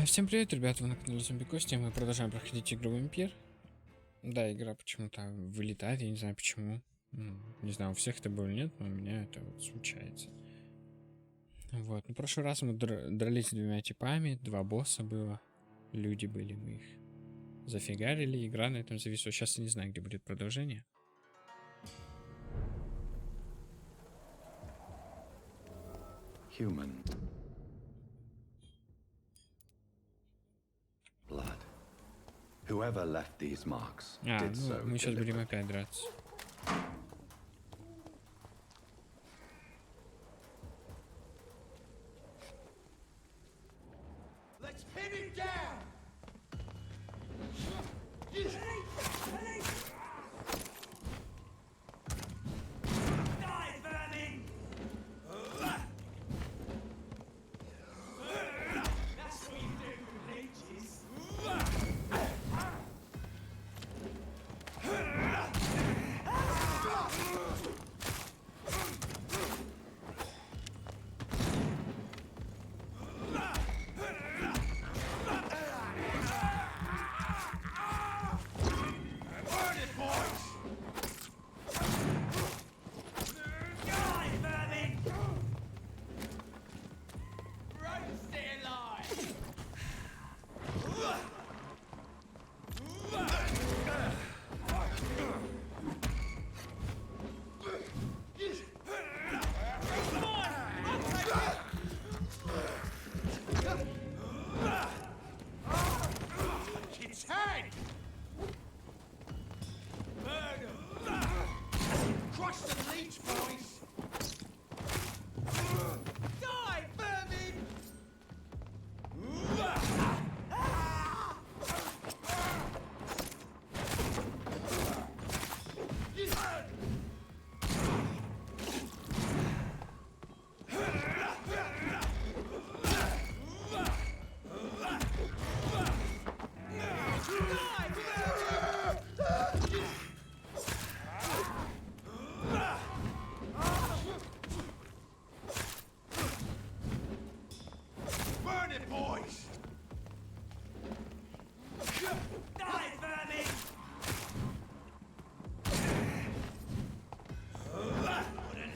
Всем привет, ребята, вы на канале Vampyr, мы продолжаем проходить игру Vampyr. Да, игра почему-то вылетает, я не знаю почему. Не знаю, у всех это было или нет, но у меня это вот случается. Вот, в прошлый раз мы дрались с двумя типами, два босса было, люди были, мы их зафигарили, игра на этом зависла. Сейчас я не знаю, где будет продолжение. Human. Blood. Whoever left these marks did so мы сейчас будем deliberately. опять драться. Let's pin him down! Die, vermin! That's what you do, leeches. Its head! Crush the leech, boys! Die, vermin! Burn it, boys! Die, vermin! What an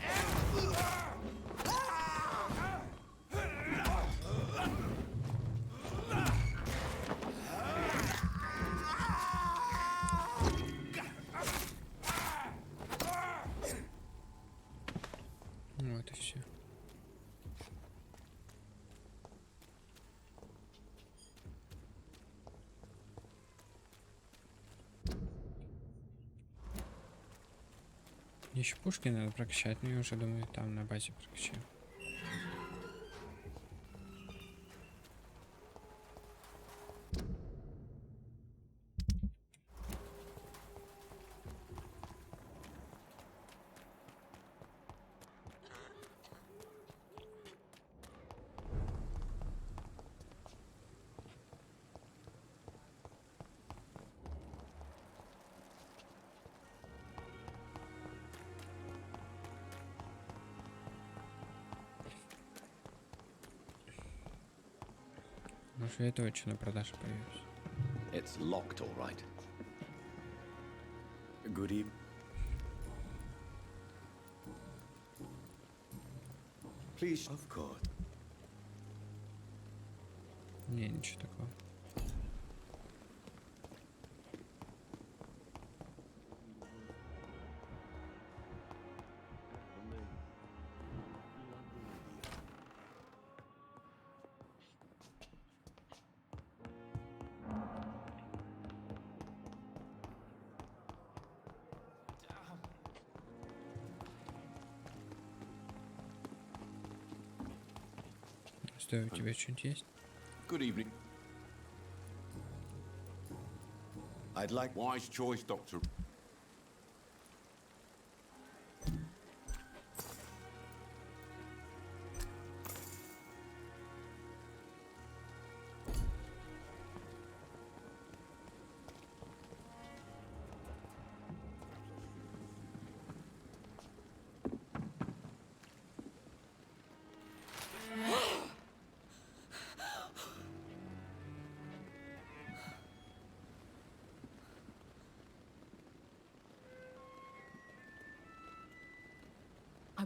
Вот и все. Еще пушки надо прокачать, но я уже думаю, там на базе прокачаю. Может, я точно на продаже появлюсь. It's locked, all right. Good evening. Please, of course. Не, ничего такого. Стой, у тебя что-нибудь есть? Good evening. I'd like Wise choice, Doctor.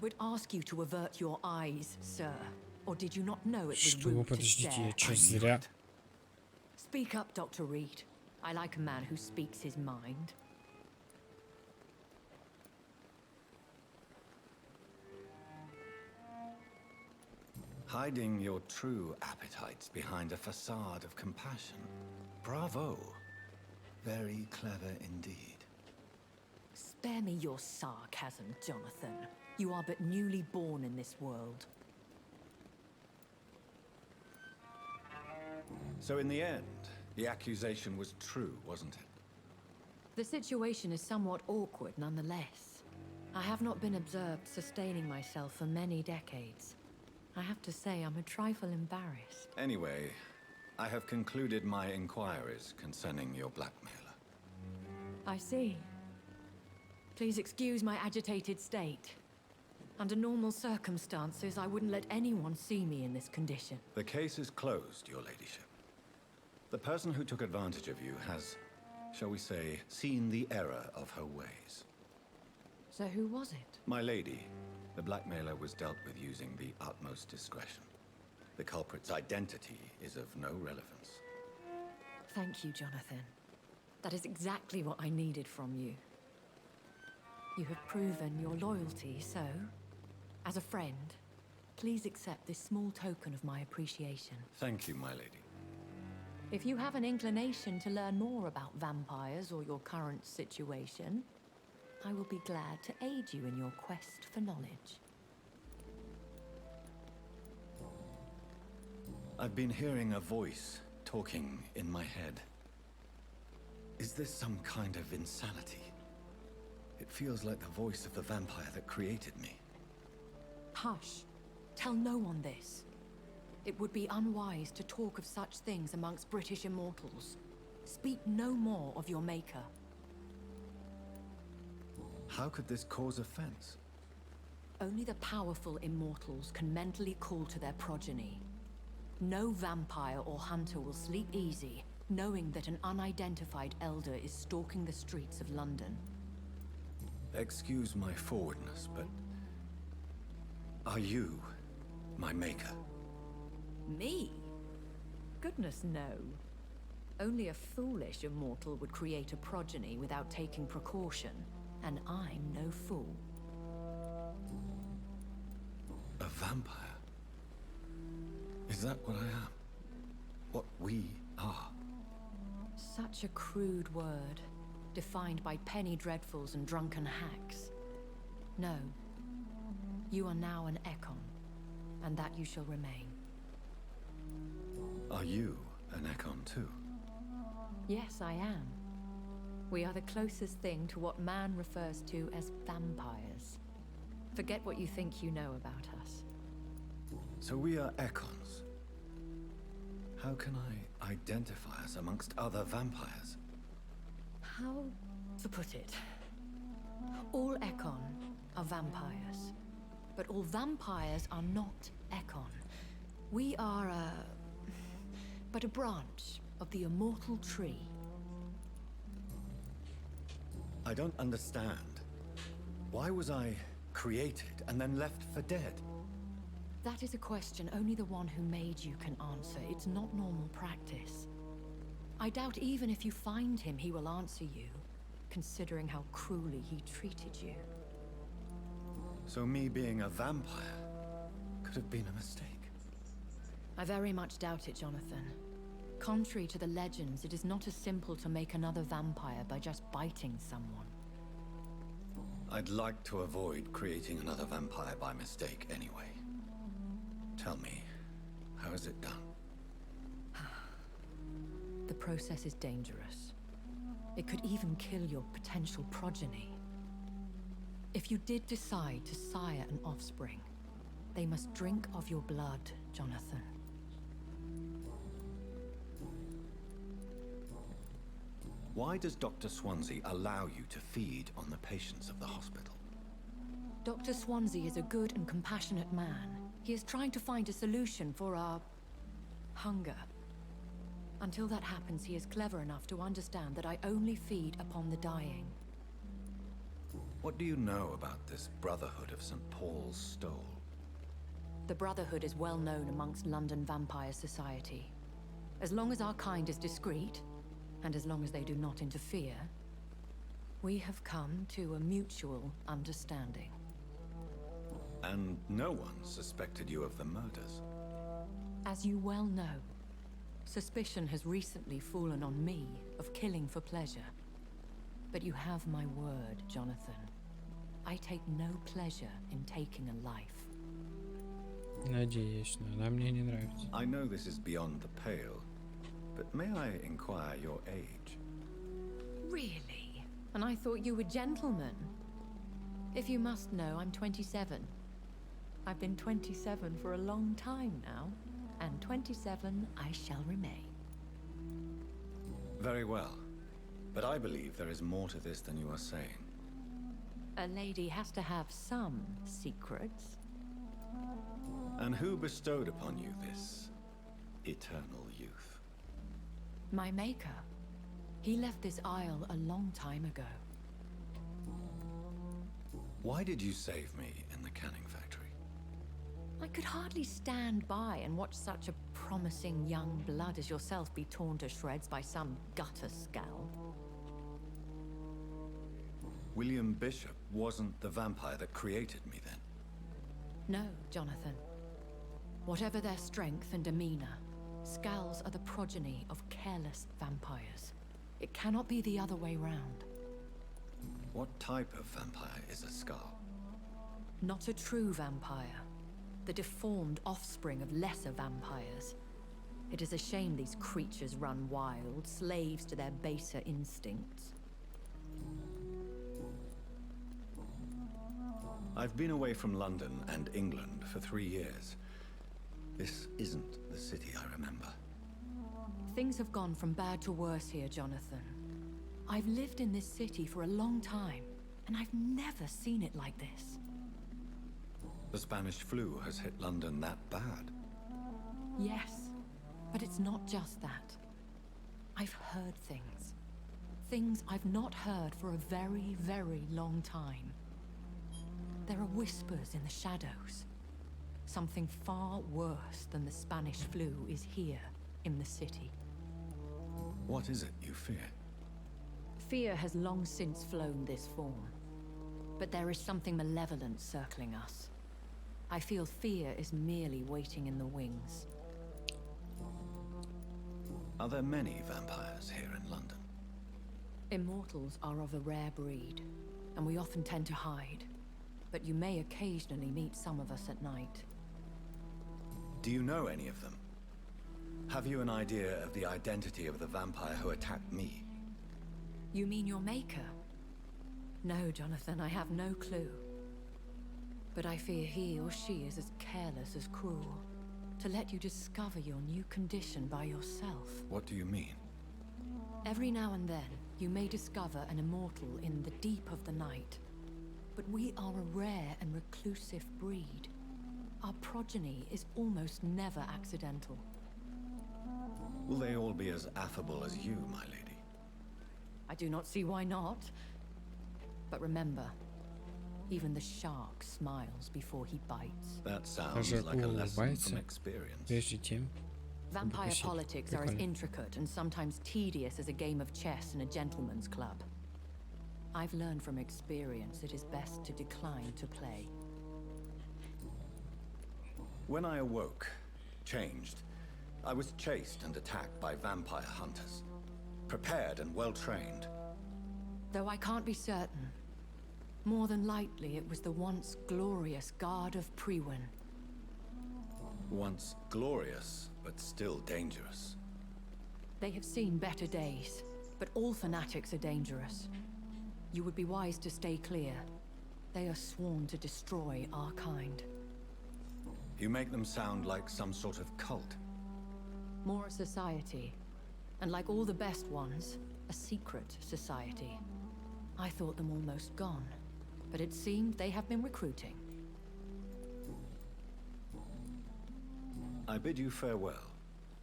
would ask you to avert your eyes, sir. Or did you not know it was Что? rude to Подождите, stare? я чё, зря? Speak up, Dr. Reed. I like a man who speaks his mind. Hiding your true appetites behind a facade of compassion. Bravo. Very clever indeed. Spare me your sarcasm, Jonathan. You are but newly born in this world. So in the end, the accusation was true, wasn't it? The situation is somewhat awkward nonetheless. I have not been observed sustaining myself for many decades. I have to say I'm a trifle embarrassed. Anyway, I have concluded my inquiries concerning your blackmailer. I see. Please excuse my agitated state. Under normal circumstances, I wouldn't let anyone see me in this condition. The case is closed, your ladyship. The person who took advantage of you has, shall we say, seen the error of her ways. So who was it? My lady, the blackmailer was dealt with using the utmost discretion. The culprit's identity is of no relevance. Thank you, Jonathan. That is exactly what I needed from you. You have proven your loyalty, so, as a friend, please accept this small token of my appreciation. Thank you, my lady. If you have an inclination to learn more about vampires or your current situation, I will be glad to aid you in your quest for knowledge. I've been hearing a voice talking in my head. Is this some kind of insanity? It feels like the voice of the vampire that created me. Hush. Tell no one this. It would be unwise to talk of such things amongst British immortals. Speak no more of your maker. How could this cause offense? Only the powerful immortals can mentally call to their progeny. No vampire or hunter will sleep easy, knowing that an unidentified elder is stalking the streets of London. Excuse my forwardness, but are you my maker? Me? Goodness, no. Only a foolish immortal would create a progeny without taking precaution, and I'm no fool. A vampire? Is that what I am? What we are? Such a crude word, defined by penny dreadfuls and drunken hacks. No. You are now an Ekon, and that you shall remain. Are you an Ekon too? Yes, I am. We are the closest thing to what man refers to as vampires. Forget what you think you know about us. So we are Ekons. How can I identify us amongst other vampires? How to put it? All Ekon are vampires, but all vampires are not Ekon. We are but a branch of the immortal tree. I don't understand. Why was I created and then left for dead? That is a question only the one who made you can answer. It's not normal practice. I doubt even if you find him, he will answer you, considering how cruelly he treated you. So me being a vampire could have been a mistake. I very much doubt it, Jonathan. Contrary to the legends, it is not as simple to make another vampire by just biting someone. I'd like to avoid creating another vampire by mistake anyway. Tell me, how is it done? The process is dangerous. It could even kill your potential progeny. If you did decide to sire an offspring, they must drink of your blood, Jonathan. Why does Dr. Swansea allow you to feed on the patients of the hospital? Dr. Swansea is a good and compassionate man. He is trying to find a solution for our hunger. Until that happens, he is clever enough to understand that I only feed upon the dying. What do you know about this Brotherhood of St. Paul's Stole? The Brotherhood is well known amongst London vampire society. As long as our kind is discreet, and as long as they do not interfere, we have come to a mutual understanding. And no one suspected you of the murders? As you well know, suspicion has recently fallen on me of killing for pleasure. But you have my word, Jonathan. I take no pleasure in taking a life. Надеюсь, но она мне не нравится. I know this is beyond the pale, but may I inquire your age? Really? And I thought you were gentlemen. If you must know, I'm 27. I've been 27 for a long time now, and 27 I shall remain. Very well. But I believe there is more to this than you are saying. A lady has to have some secrets. And who bestowed upon you this eternal youth? My maker. He left this isle a long time ago. Why did you save me in the canning factory? I could hardly stand by and watch such a promising young blood as yourself be torn to shreds by some gutter scalp. William Bishop wasn't the vampire that created me then. No, Jonathan. Whatever their strength and demeanor, Skulls are the progeny of careless vampires. It cannot be the other way round. What type of vampire is a Skull? Not a true vampire. The deformed offspring of lesser vampires. It is a shame these creatures run wild, slaves to their baser instincts. I've been away from London and England for 3 years. This isn't the city I remember. Things have gone from bad to worse here, Jonathan. I've lived in this city for a long time, and I've never seen it like this. The Spanish flu has hit London that bad. Yes, but it's not just that. I've heard things. Things I've not heard for a very, very long time. There are whispers in the shadows. Something far worse than the Spanish flu is here in the city. What is it you fear? Fear has long since flown this form. But there is something malevolent circling us. I feel fear is merely waiting in the wings. Are there many vampires here in London? Immortals are of a rare breed, and we often tend to hide. But you may occasionally meet some of us at night. Do you know any of them? Have you an idea of the identity of the vampire who attacked me? You mean your maker? No, Jonathan, I have no clue. But I fear he or she is as careless as cruel. To let you discover your new condition by yourself. What do you mean? Every now and then, you may discover an immortal in the deep of the night. But we are a rare and reclusive breed. Our progeny is almost never accidental. Will they all be as affable as you, my lady? I do not see why not. But remember, even the shark smiles before he bites. That sounds like a lesson from experience. Прежде чем Vampire Прикусить. politics are as Прикольно. intricate and sometimes tedious as a game of chess in a gentleman's club. I've learned from experience it is best to decline to play. When I awoke, changed, I was chased and attacked by vampire hunters. Prepared and well-trained. Though I can't be certain, more than likely it was the once glorious Guard of Priwen. Once glorious, but still dangerous. They have seen better days, but all fanatics are dangerous. You would be wise to stay clear. They are sworn to destroy our kind. You make them sound like some sort of cult. More a society, and like all the best ones, a secret society. I thought them almost gone, but it seemed they have been recruiting. I bid you farewell,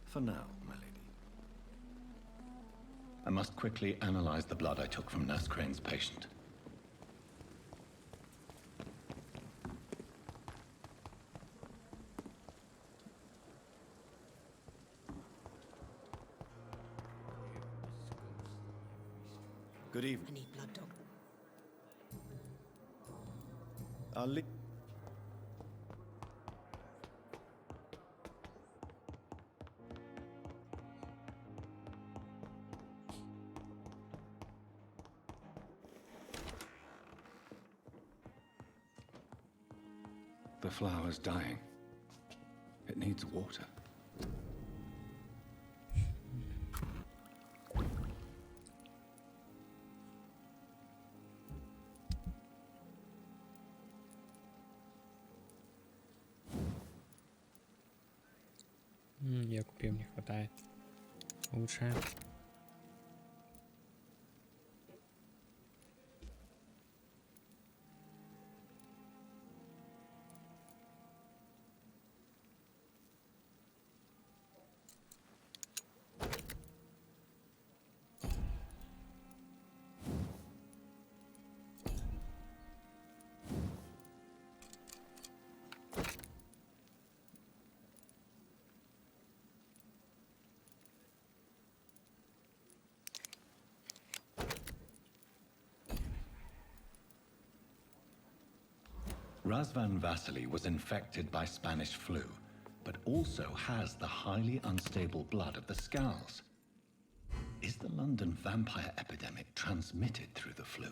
for now, my lady. I must quickly analyze the blood I took from Nurse Crane's patient. Good I evening. need blood, Doc. I'll leave. The flower's dying. It needs water. Я купил, не хватает. Улучшаем. Razvan Vasily was infected by Spanish flu, but also has the highly unstable blood of the Scows. Is the London vampire epidemic transmitted through the flu?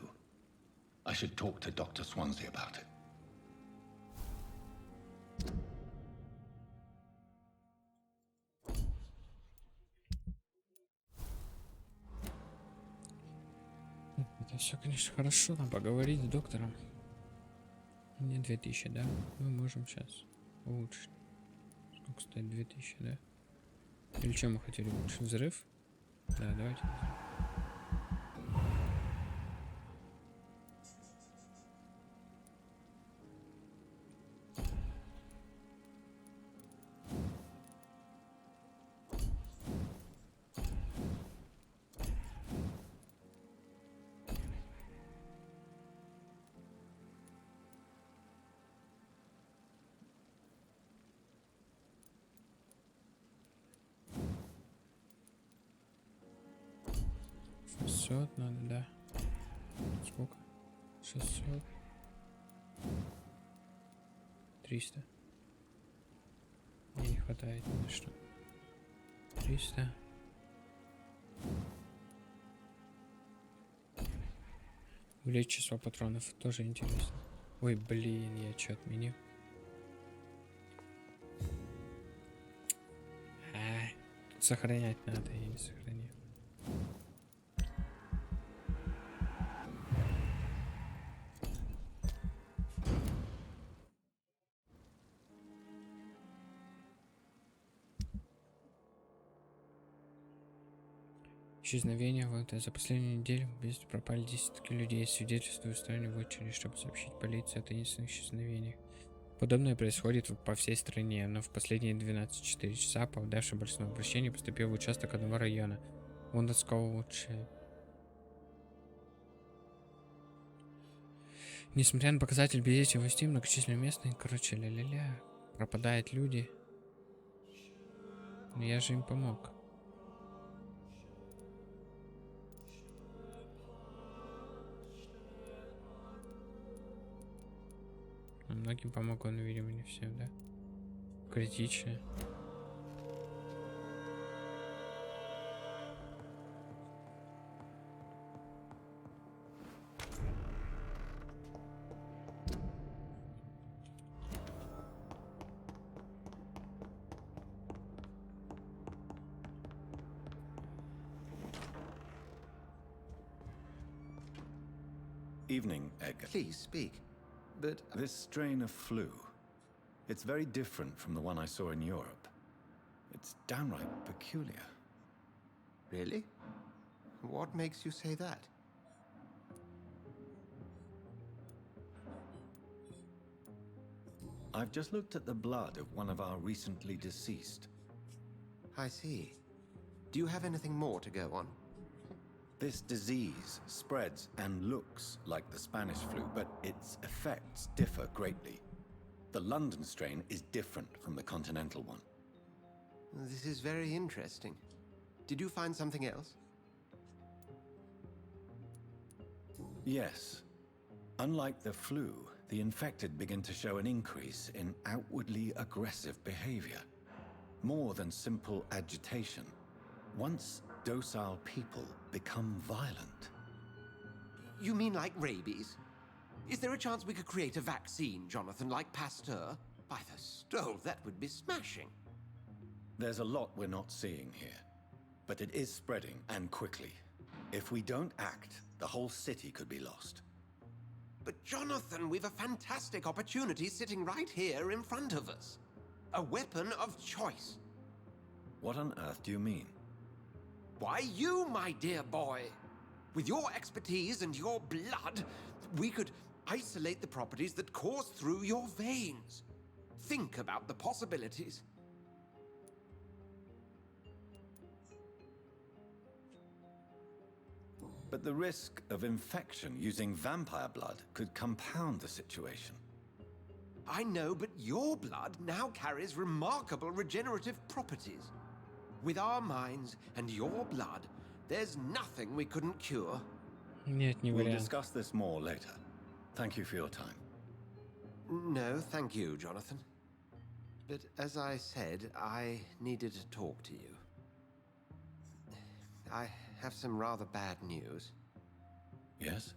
I should talk to Dr. Swansea about it. Это все, конечно, хорошо, нам поговорить с доктором. Мне 2000, да? Мы можем сейчас улучшить. Сколько стоит 2000, да? Или что мы хотели улучшить? Взрыв? Да, давайте. Надо, да. Сколько? 600. 300. Мне не хватает ни на что. 300. Увеличить число патронов тоже интересно. Ой, блин, я что отменил? Тут сохранять надо, я не сохранил. Исчезновение вот за последнюю неделю без пропали десятки людей. Свидетельствуют встали в очередь, чтобы сообщить полиции о таинственных исчезновениях. Подобное происходит по всей стране, но в последние 12-4 часа попадавшее большинство обращений поступило в участок одного района лондонского лучше. Несмотря на показатель бездействия властей, многочисленные местные, короче, ля-ля-ля, пропадают люди. Но я же им помог. Многим помог он, видимо, не всем, да? Критично. Evening, Edgar. Please speak. But This strain of flu, it's very different from the one I saw in Europe. It's downright peculiar. really? What makes you say that? I've just looked at the blood of one of our recently deceased. I see. Do you have anything more to go on? This disease spreads and looks like the Spanish flu, but its effects differ greatly. The London strain is different from the continental one. This is very interesting. Did you find something else? Yes. Unlike the flu, the infected begin to show an increase in outwardly aggressive behavior. More than simple agitation. Once docile people become violent. You mean like rabies? Is there a chance we could create a vaccine, Jonathan, like Pasteur? By the stove, that would be smashing. There's a lot we're not seeing here. But it is spreading, and quickly. If we don't act, the whole city could be lost. But Jonathan, we've a fantastic opportunity sitting right here in front of us. A weapon of choice. What on earth do you mean? Why, you, my dear boy. With your expertise and your blood, we could isolate the properties that course through your veins. Think about the possibilities. But the risk of infection using vampire blood could compound the situation. I know, but your blood now carries remarkable regenerative properties. With our minds and your blood, there's nothing we couldn't cure. Нет, не We'll вариант. discuss this more later. Thank you for your time. No, thank you, Jonathan. But as I said, I needed to talk to you. I have some rather bad news. Yes?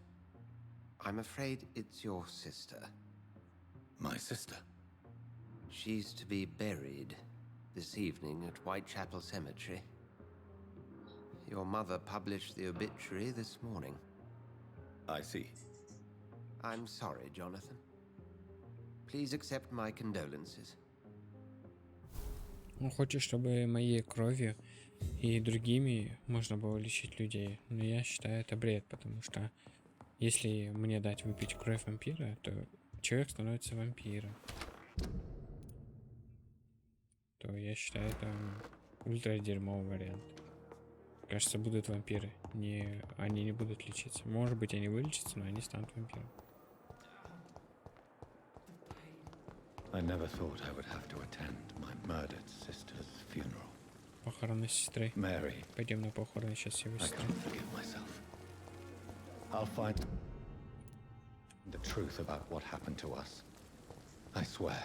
I'm afraid it's your sister. My sister. She's to be buried this evening at Whitechapel Cemetery. Your mother published the obituary this morning. I see. I'm sorry, Jonathan. Please accept my condolences. Он хочет, чтобы моей кровью и другими можно было лечить людей. Но я считаю это бред, потому что если мне дать выпить кровь вампира, то человек становится вампиром. То я считаю это ультра дерьмовый вариант. Кажется, будут вампиры. Они не будут лечиться. Может быть, они вылечатся, но они станут вампиром. I never thought I would have to attend my murdered sister's funeral. Похороны сестры. Mary, Пойдем на похороны сейчас его I сестры. can't forgive myself. I'll find the truth about what happened to us. I swear.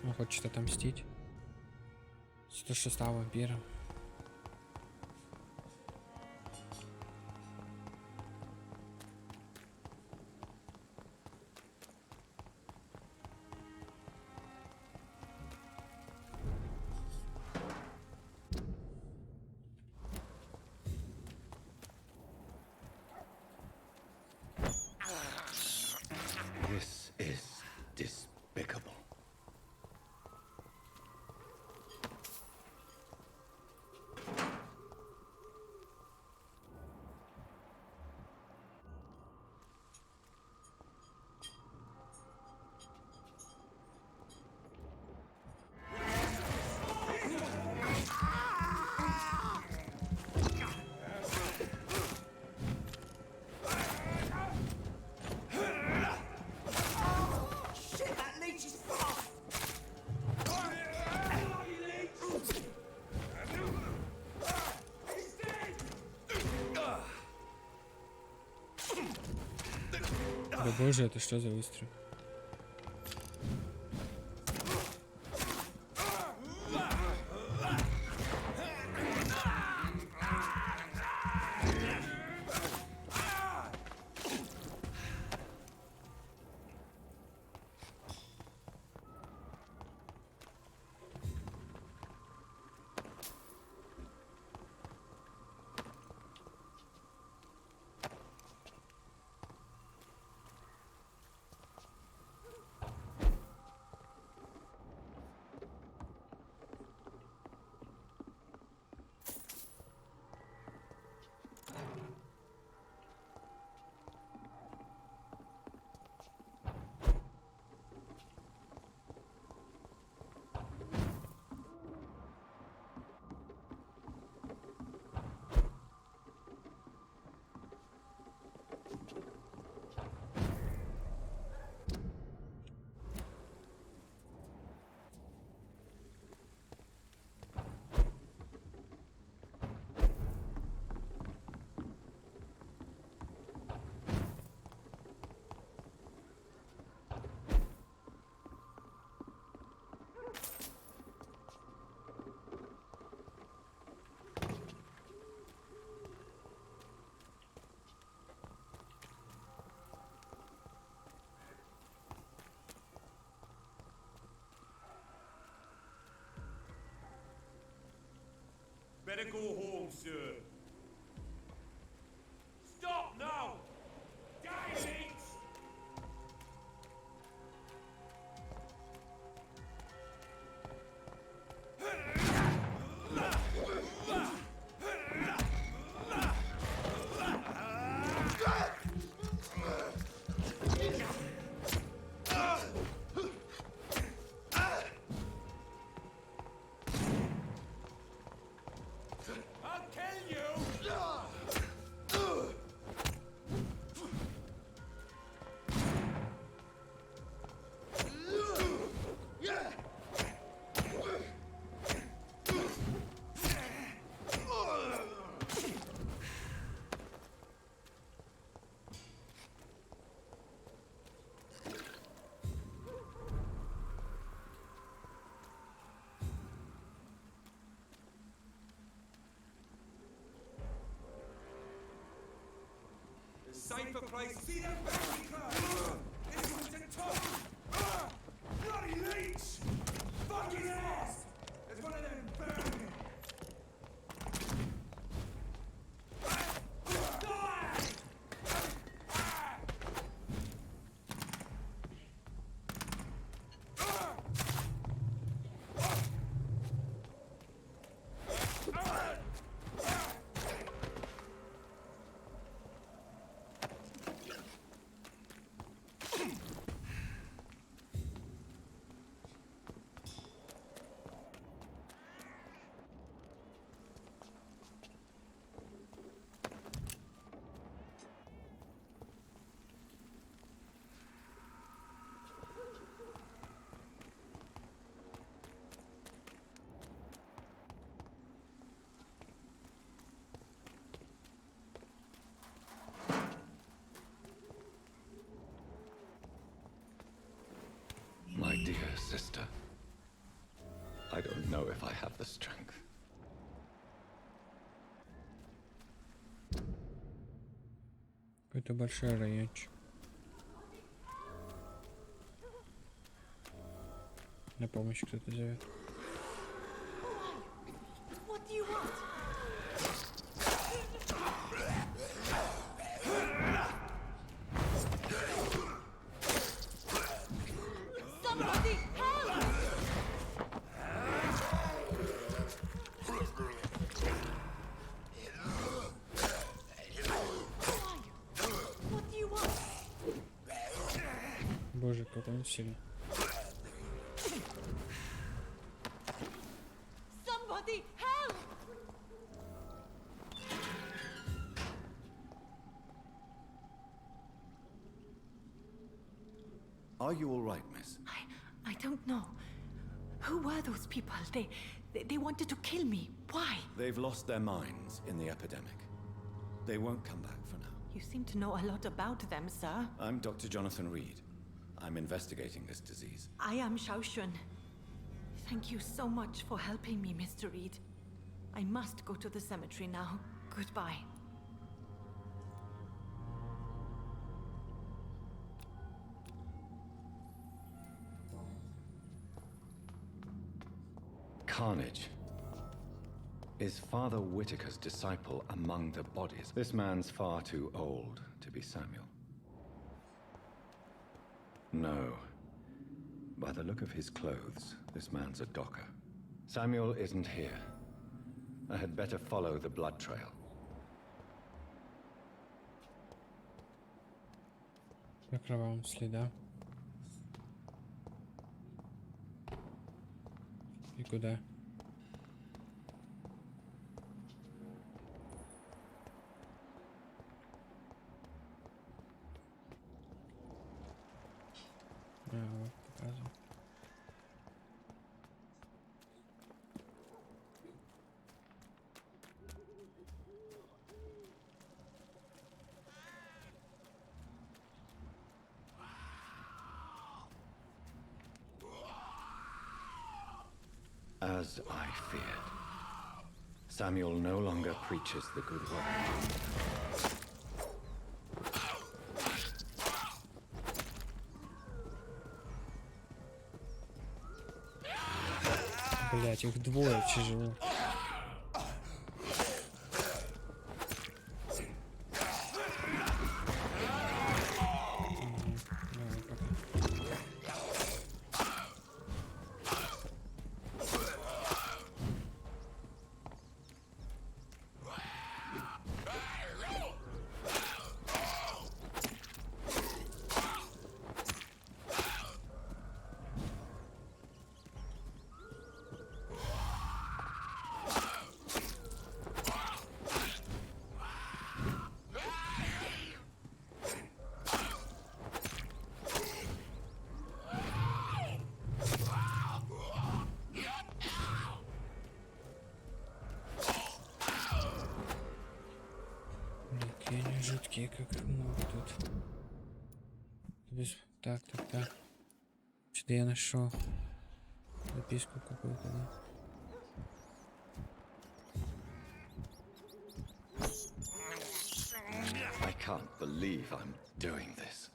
Он хочет отомстить. 106 вампира. This is despicable. Shit, that leech is fast! He's dead! Да боже, это что за выстрел? Better go home, sir. Stop now! Die, leech! I'll kill you! Safer place. See that bounty cloud? This one's a top. Bloody leech! Fuck his ass! There's one of them burning. Die! My dear sister, I don't know if I have the strength. Какой-то большой райончик. На помощь кто-то зовет. What do you want? Somebody help! What do you want? Боже, какой он сильный. Somebody help! Are you all right, miss? I don't know. Who were those people? They wanted to kill me. Why? They've lost their minds in the epidemic. They won't come back for now. You seem to know a lot about them, sir. I'm Dr. Jonathan Reed. I'm investigating this disease. I am Xiaoxun. Thank you so much for helping me, Mr. Reed. I must go to the cemetery now. Goodbye. Carnage. Is Father Whitaker's disciple among the bodies? This man's far too old to be Samuel. No. By the look of his clothes, this man's a docker. Samuel isn't here. I had better follow the blood trail. По кровавым следам. И куда? Вот, показываю. As I feared. Samuel no longer preaches the good word. Блять, их двое тяжело. Ой, как много тут. Так. Что-то я нашел записку какую-то, да? I can't believe I'm doing this.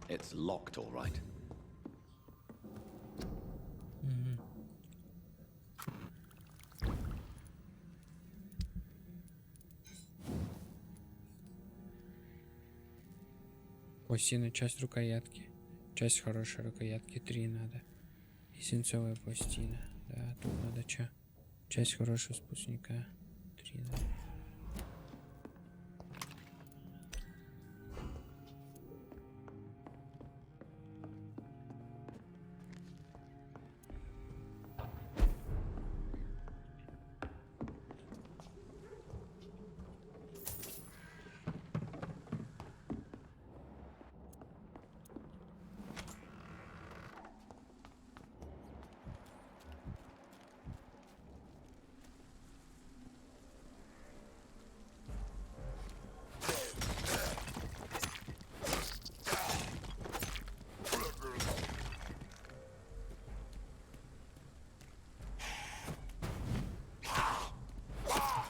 It's locked, all right. Пластина, часть рукоятки. Часть хорошей рукоятки 3 надо. И свинцовая пластина. Да, тут надо часть хорошего спутника 3 надо.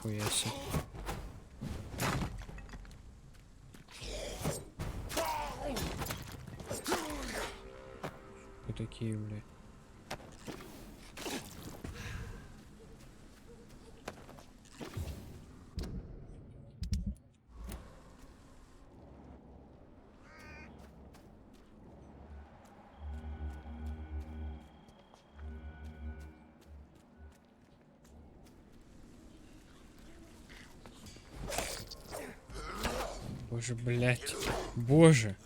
Нихуя себе. Кто такие, блядь? Боже, блядь. Боже.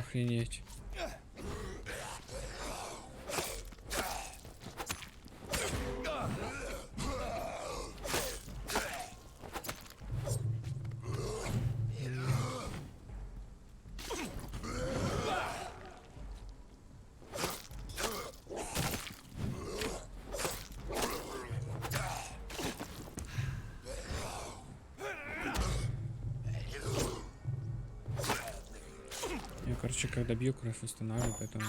Охренеть. Я, короче, когда бью, кровь восстанавливаю, поэтому...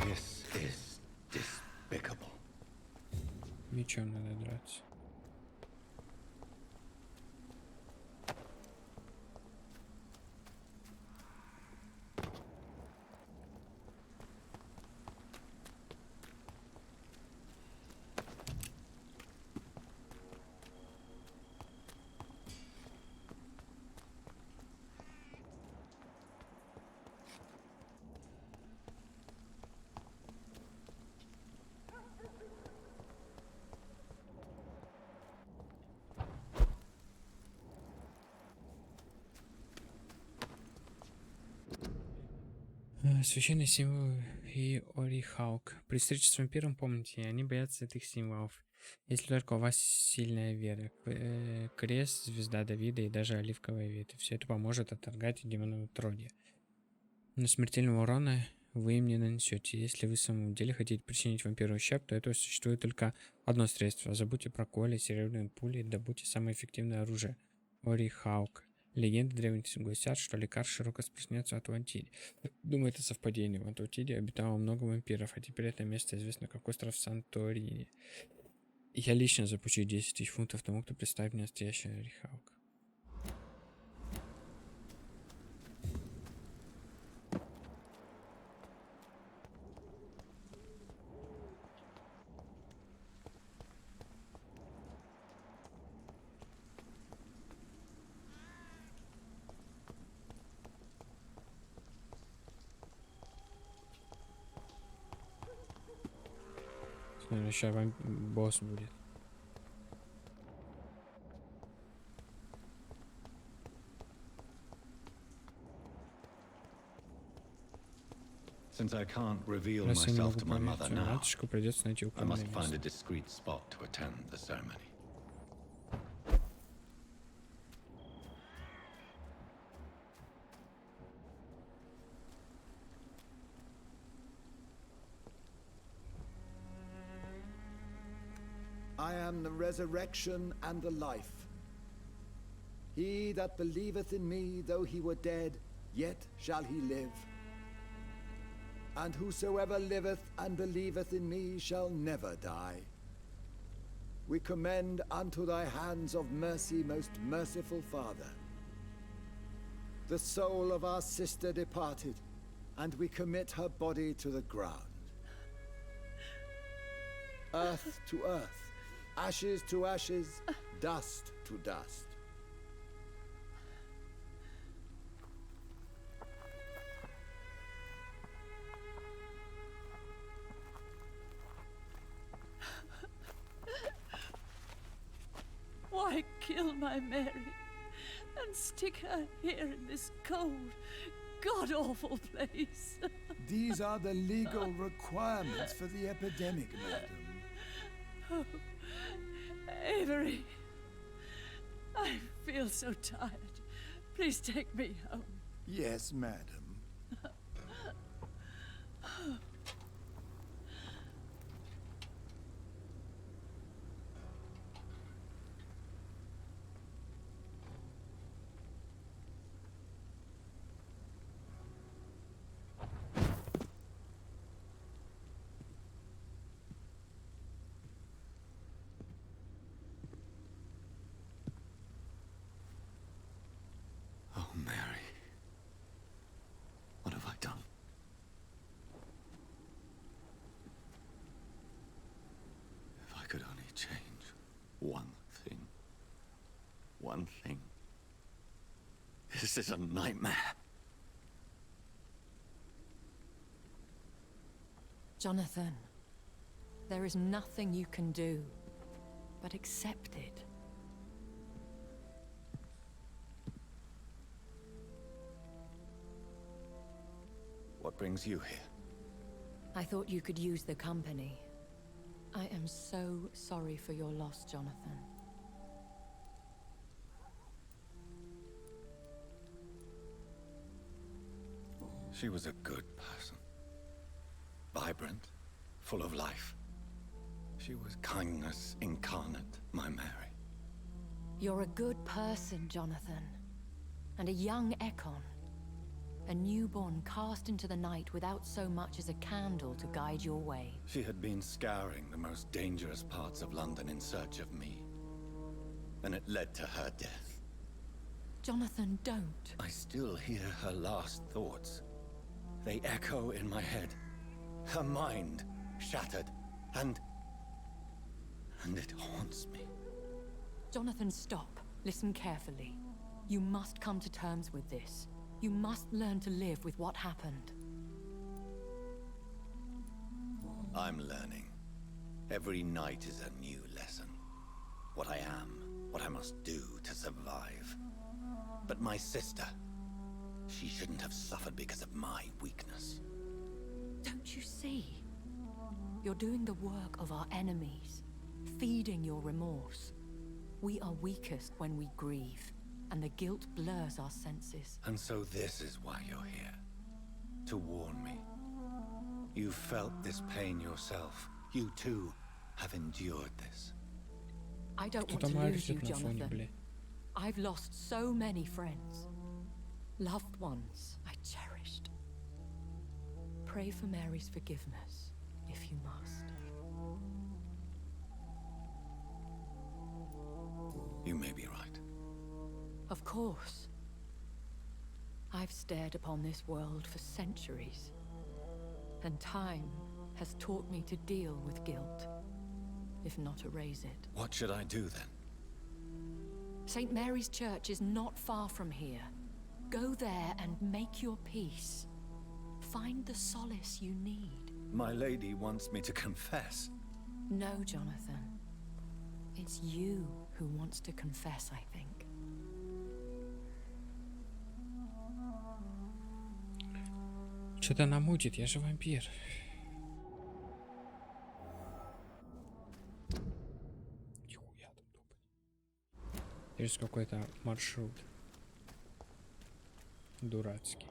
This is despicable. Мечом надо драться. Священные символы и орихаук. При встрече с вампиром помните, они боятся этих символов. Если только у вас сильная вера. Крест, звезда Давида и даже оливковая ветвь. Все это поможет отторгать демонов отродья. Но смертельного урона вы им не нанесете. Если вы в самом деле хотите причинить вампиру ущерб, то этого существует только одно средство. Забудьте про коли, серебряные пули и добудьте самое эффективное оружие. Орихаук. Легенды древних гласят, что лекарств широко распространяется в Атлантиде. Думаю, это совпадение. В Атлантиде обитало много вампиров, а теперь это место известно как остров Санторини. Я лично заплачу 10 000 фунтов тому, кто представит мне настоящий орихаук. Наверное, сейчас босс будет. Since I can't reveal Раз я не myself могу to my понять mother свою now, матушку, придется найти I укромное must find a место. discreet spot to attend the ceremony. I am the resurrection and the life. He that believeth in me, though he were dead, yet shall he live. And whosoever liveth and believeth in me shall never die. We commend unto thy hands of mercy, most merciful Father, the soul of our sister departed, and we commit her body to the ground. Earth to earth, ashes to ashes, dust to dust. Why kill my Mary and stick her here in this cold, god-awful place? These are the legal requirements for the epidemic, madam. Oh, Avery, I feel so tired. Please take me home. Yes, madam. Oh, Mary. What have I done? If I could only change one thing. One thing. This is a nightmare. Jonathan, there is nothing you can do but accept it. What brings you here? I thought you could use the company. I am so sorry for your loss, Jonathan. She was a good person. Vibrant, full of life. She was kindness incarnate, my Mary. You're a good person, Jonathan. And a young Ekon. A newborn cast into the night without so much as a candle to guide your way. She had been scouring the most dangerous parts of London in search of me. And it led to her death. Jonathan, don't. I still hear her last thoughts. They echo in my head. Her mind shattered, and it haunts me. Jonathan, stop. Listen carefully. You must come to terms with this. You must learn to live with what happened. I'm learning. Every night is a new lesson. What I am, what I must do to survive. But my sister, she shouldn't have suffered because of my weakness. Don't you see? You're doing the work of our enemies, feeding your remorse. We are weakest when we grieve, and the guilt blurs our senses. And so this is why you're here. To warn me. You felt this pain yourself. You too have endured this. I don't want Кто-то to lose you, маркет на фоне, Jonathan. бля. I've lost so many friends. Loved ones I cherished. Pray for Mary's forgiveness, if you must. You may be right. Of course. I've stared upon this world for centuries, and time has taught me to deal with guilt, if not erase it. What should I do then? St. Mary's Church is not far from here. Go there and make your peace. Find the solace you need. My lady wants me to confess. No, Jonathan. It's you who wants to confess, I think. Что-то намутит, я же вампир. Нихуя там тупо. Есть какой-то маршрут. Дурацкий.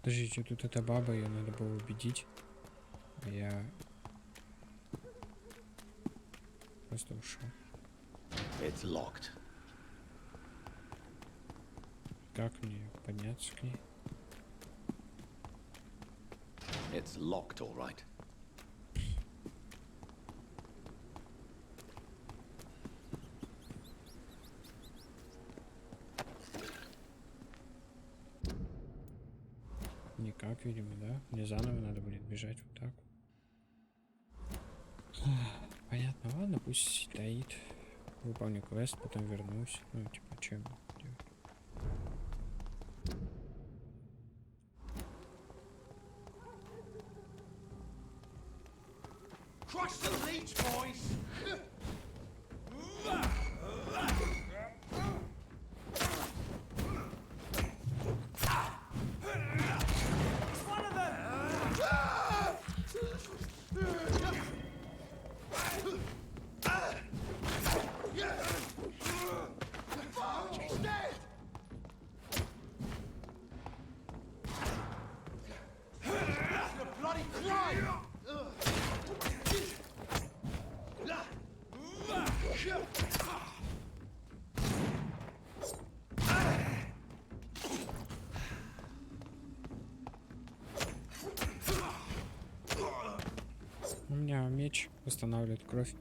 Подождите, тут эта баба, ее надо было убедить. Я... Просто ушел. It's locked. Как мне подняться к ней? It's locked, all right. Никак, видимо, да? Мне заново надо будет бежать вот так. Понятно, ладно, пусть стоит. Выполню квест, потом вернусь. Ну, типа, чем делать? Crush the leech, boys! It's one of them! He's dead! The bloody crime! У меня меч восстанавливает кровь.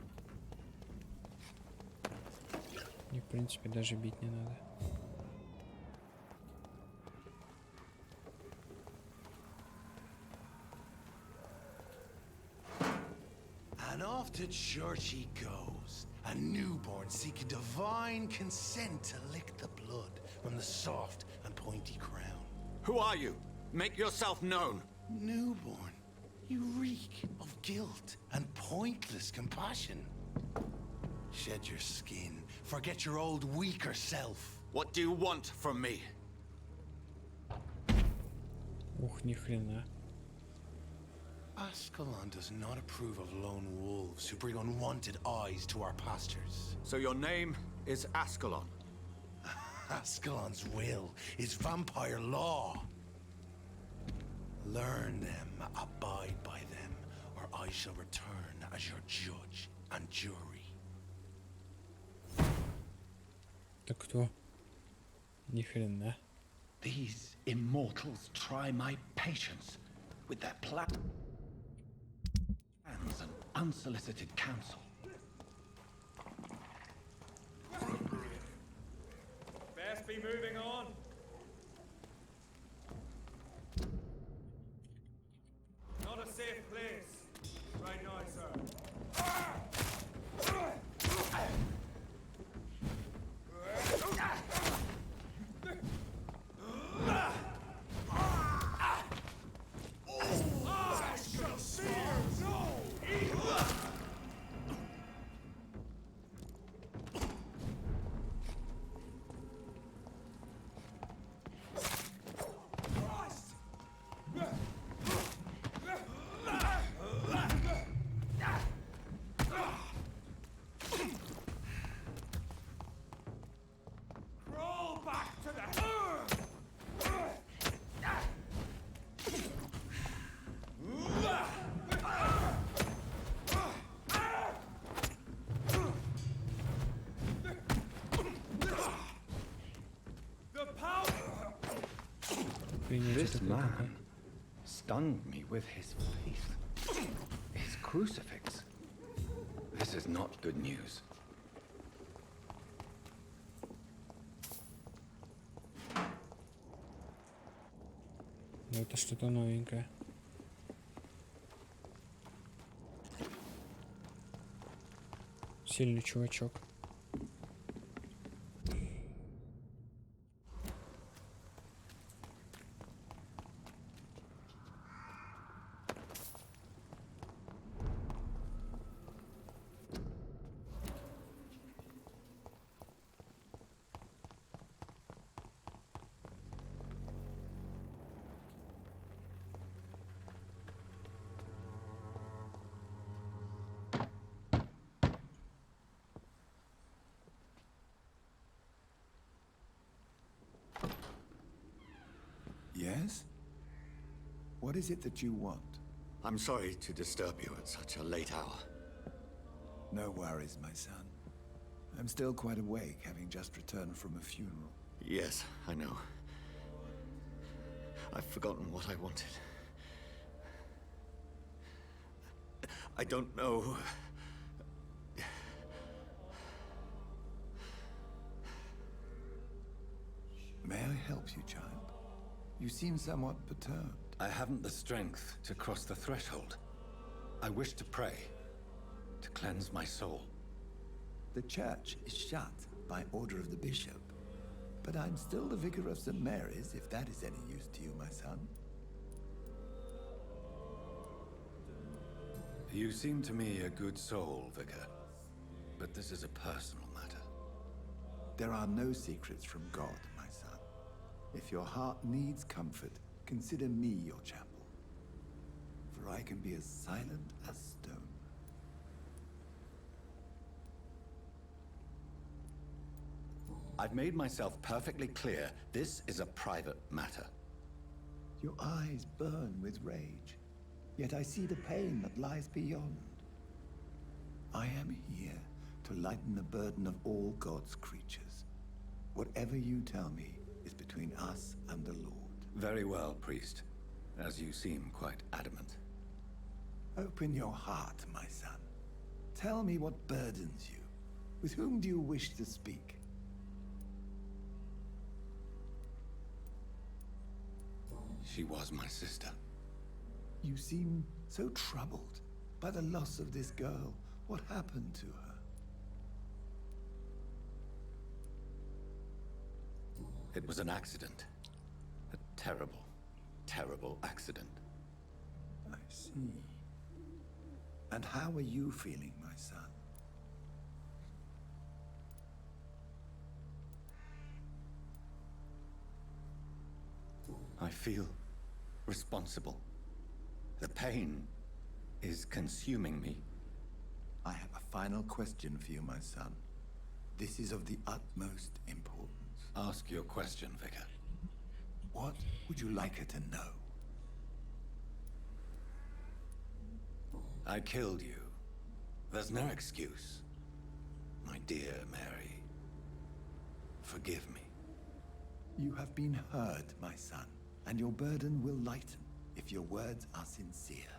Мне, в принципе, даже бить не надо. And off to church he goes, a newborn seeking divine consent to lick the blood from the soft and pointy crown. Who are you? Make yourself known. Newborn, you reek of guilt and pointless compassion. Shed your skin, forget your old weaker self. What do you want from me? Ух, ни хрена. Ascalon does not approve of lone wolves who bring unwanted eyes to our pastures. So your name is Ascalon. Ascalon's will is vampire law. Learn them, abide by them, or I shall return as your judge and jury. Это кто? Ни хрена. These immortals try my patience with their plans and unsolicited counsel. Best be moving on. Not a safe place. Right now, sir. Crawl back to the... This man stunned me with his faith. His crucifix. This is not good news. Ну, это что-то новенькое. Сильный чувачок. Yes? What is it that you want? I'm sorry to disturb you at such a late hour. No worries, my son. I'm still quite awake, having just returned from a funeral. Yes, I know. I've forgotten what I wanted. I don't know. May I help you, child? You seem somewhat perturbed. I haven't the strength to cross the threshold. I wish to pray, to cleanse my soul. The church is shut by order of the bishop. But I'm still the vicar of St. Mary's, if that is any use to you, my son. You seem to me a good soul, Vicar. But this is a personal matter. There are no secrets from God, my son. If your heart needs comfort, consider me your chapel. For I can be as silent as stone. I've made myself perfectly clear. This is a private matter. Your eyes burn with rage, yet I see the pain that lies beyond. I am here to lighten the burden of all God's creatures. Whatever you tell me is between us and the Lord. Very well, priest. As you seem quite adamant. Open your heart, my son. Tell me what burdens you. With whom do you wish to speak? She was my sister. You seem so troubled by the loss of this girl. What happened to her? It was an accident. A terrible, terrible accident. I see. And how are you feeling, my son? I feel responsible. The pain is consuming me. I have a final question for you, my son. This is of the utmost importance. Ask your question, Vicar. What would you like her to know? I killed you. There's no excuse. My dear Mary, forgive me. You have been heard, my son, and your burden will lighten if your words are sincere.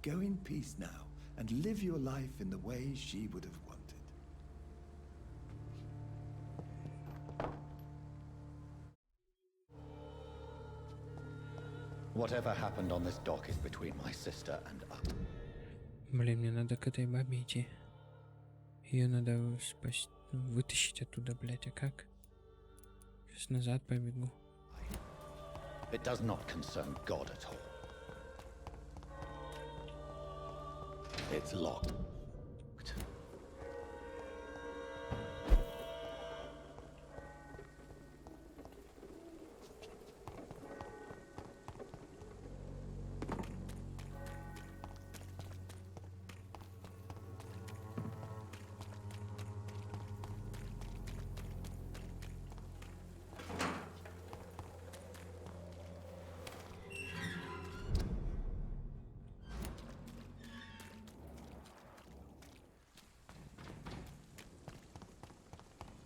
Go in peace now and live your life in the way she would have wanted. Whatever happened on this dock is between my sister and us. Блин, мне надо к этой бабе идти. Ее надо вытащить оттуда, блять, а как? Сейчас назад побегу. It does not concern God at all. It's locked.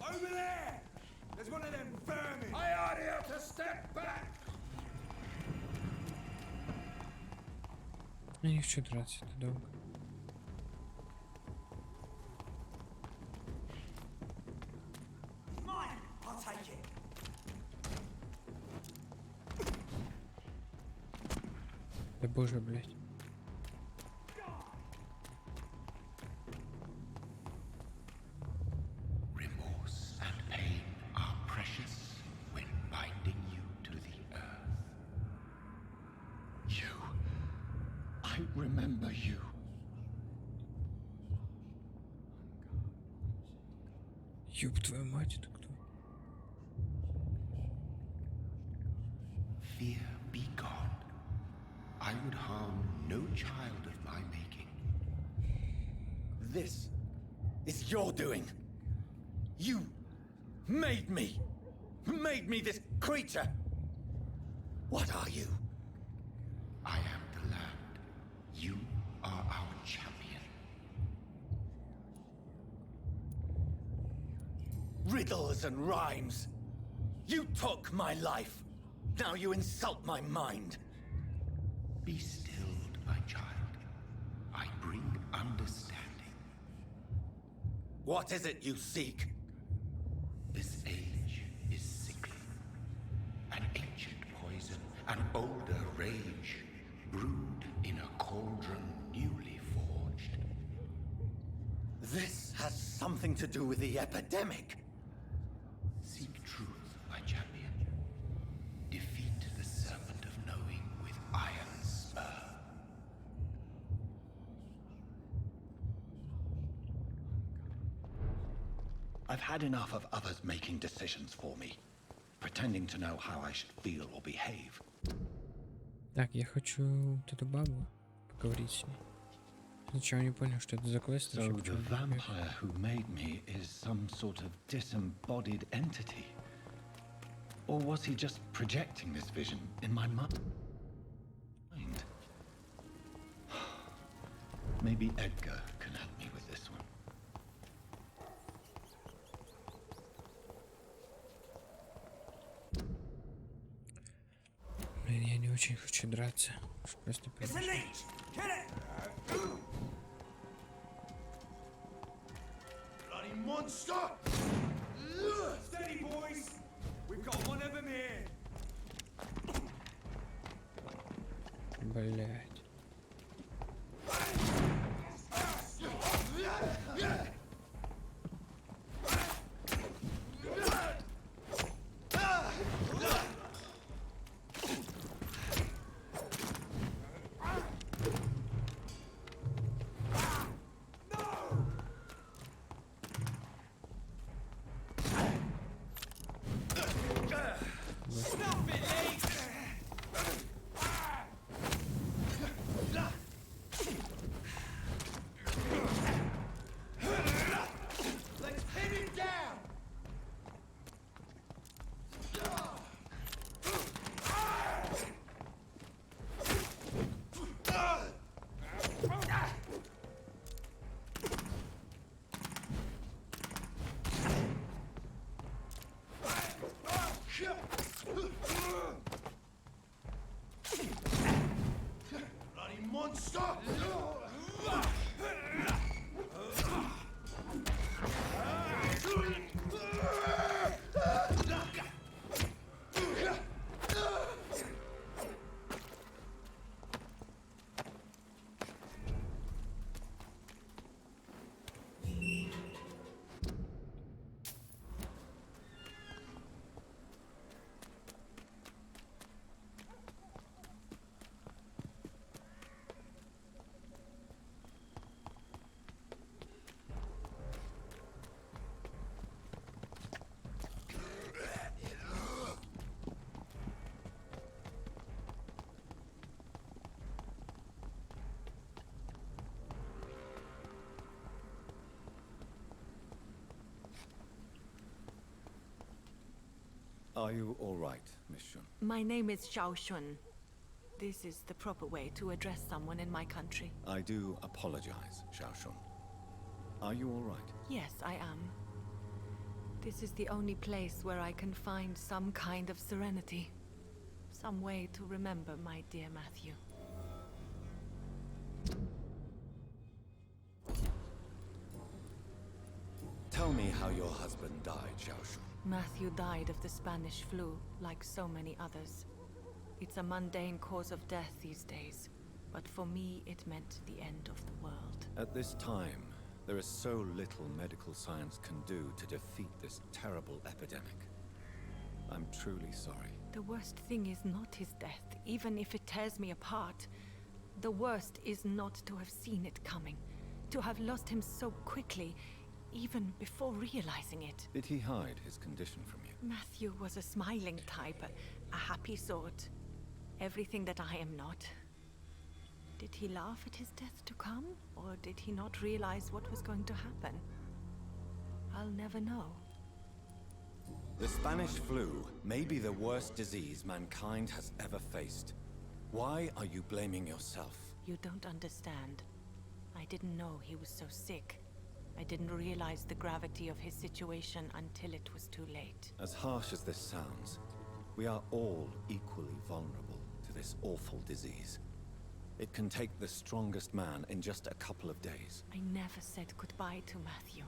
Over there! There's one of them vermin! I order you to step back! Я не хочу драться, это долго. Mine! I'll take it! Да боже, блять. Remorse and pain are precious when binding you to the earth. You. I remember you. Ёб твою мать, это кто? Fear be gone. I would harm no child of my making. This is your doing. You made me this creature. What are you? I am the land. You are our champion. riddles and rhymes. You took my life. Now you insult my mind. Be stilled, my child. I bring understanding. What is it you seek? This age is sickly. An ancient poison, an older rage, brewed in a cauldron newly forged. This has something to do with the epidemic. Seek truth, my champion. Defeat the serpent of knowing with iron spur. I've had enough of others making decisions for me, pretending to know how I should feel or behave. Так, я хочу вот эту бабу поговорить с ней. Сначала не понял, что это за квест. So the vampire who made me is some sort of disembodied entity? Or was he just projecting this vision in my mind? Maybe Edgar can help me with this one. Блин, я не очень хочу драться. Просто It's a leech! Kill it! Bloody monster! Steady, boys! We've got one of them here! Блять. Let's pin him down! Bloody monster! Are you all right, Miss Shun? My name is Xiao Shun. This is the proper way to address someone in my country. I do apologize, Xiao Shun. Are you all right? Yes, I am. This is the only place where I can find some kind of serenity. Some way to remember my dear Matthew. Tell me how your husband died, Xiao Shun. Matthew died of the Spanish flu, like so many others. It's a mundane cause of death these days, but for me it meant the end of the world. At this time, there is so little medical science can do to defeat this terrible epidemic. I'm truly sorry. The worst thing is not his death, even if it tears me apart. The worst is not to have seen it coming, to have lost him so quickly, even before realizing it. Did he hide his condition from you? Matthew was a smiling type, a happy sort. Everything that I am not. Did he laugh at his death to come, or did he not realize what was going to happen? I'll never know. The Spanish flu may be the worst disease mankind has ever faced. Why are you blaming yourself? You don't understand. I didn't know he was so sick. I didn't realize the gravity of his situation until it was too late. As harsh as this sounds, we are all equally vulnerable to this awful disease. It can take the strongest man in just a couple of days. I never said goodbye to Matthew.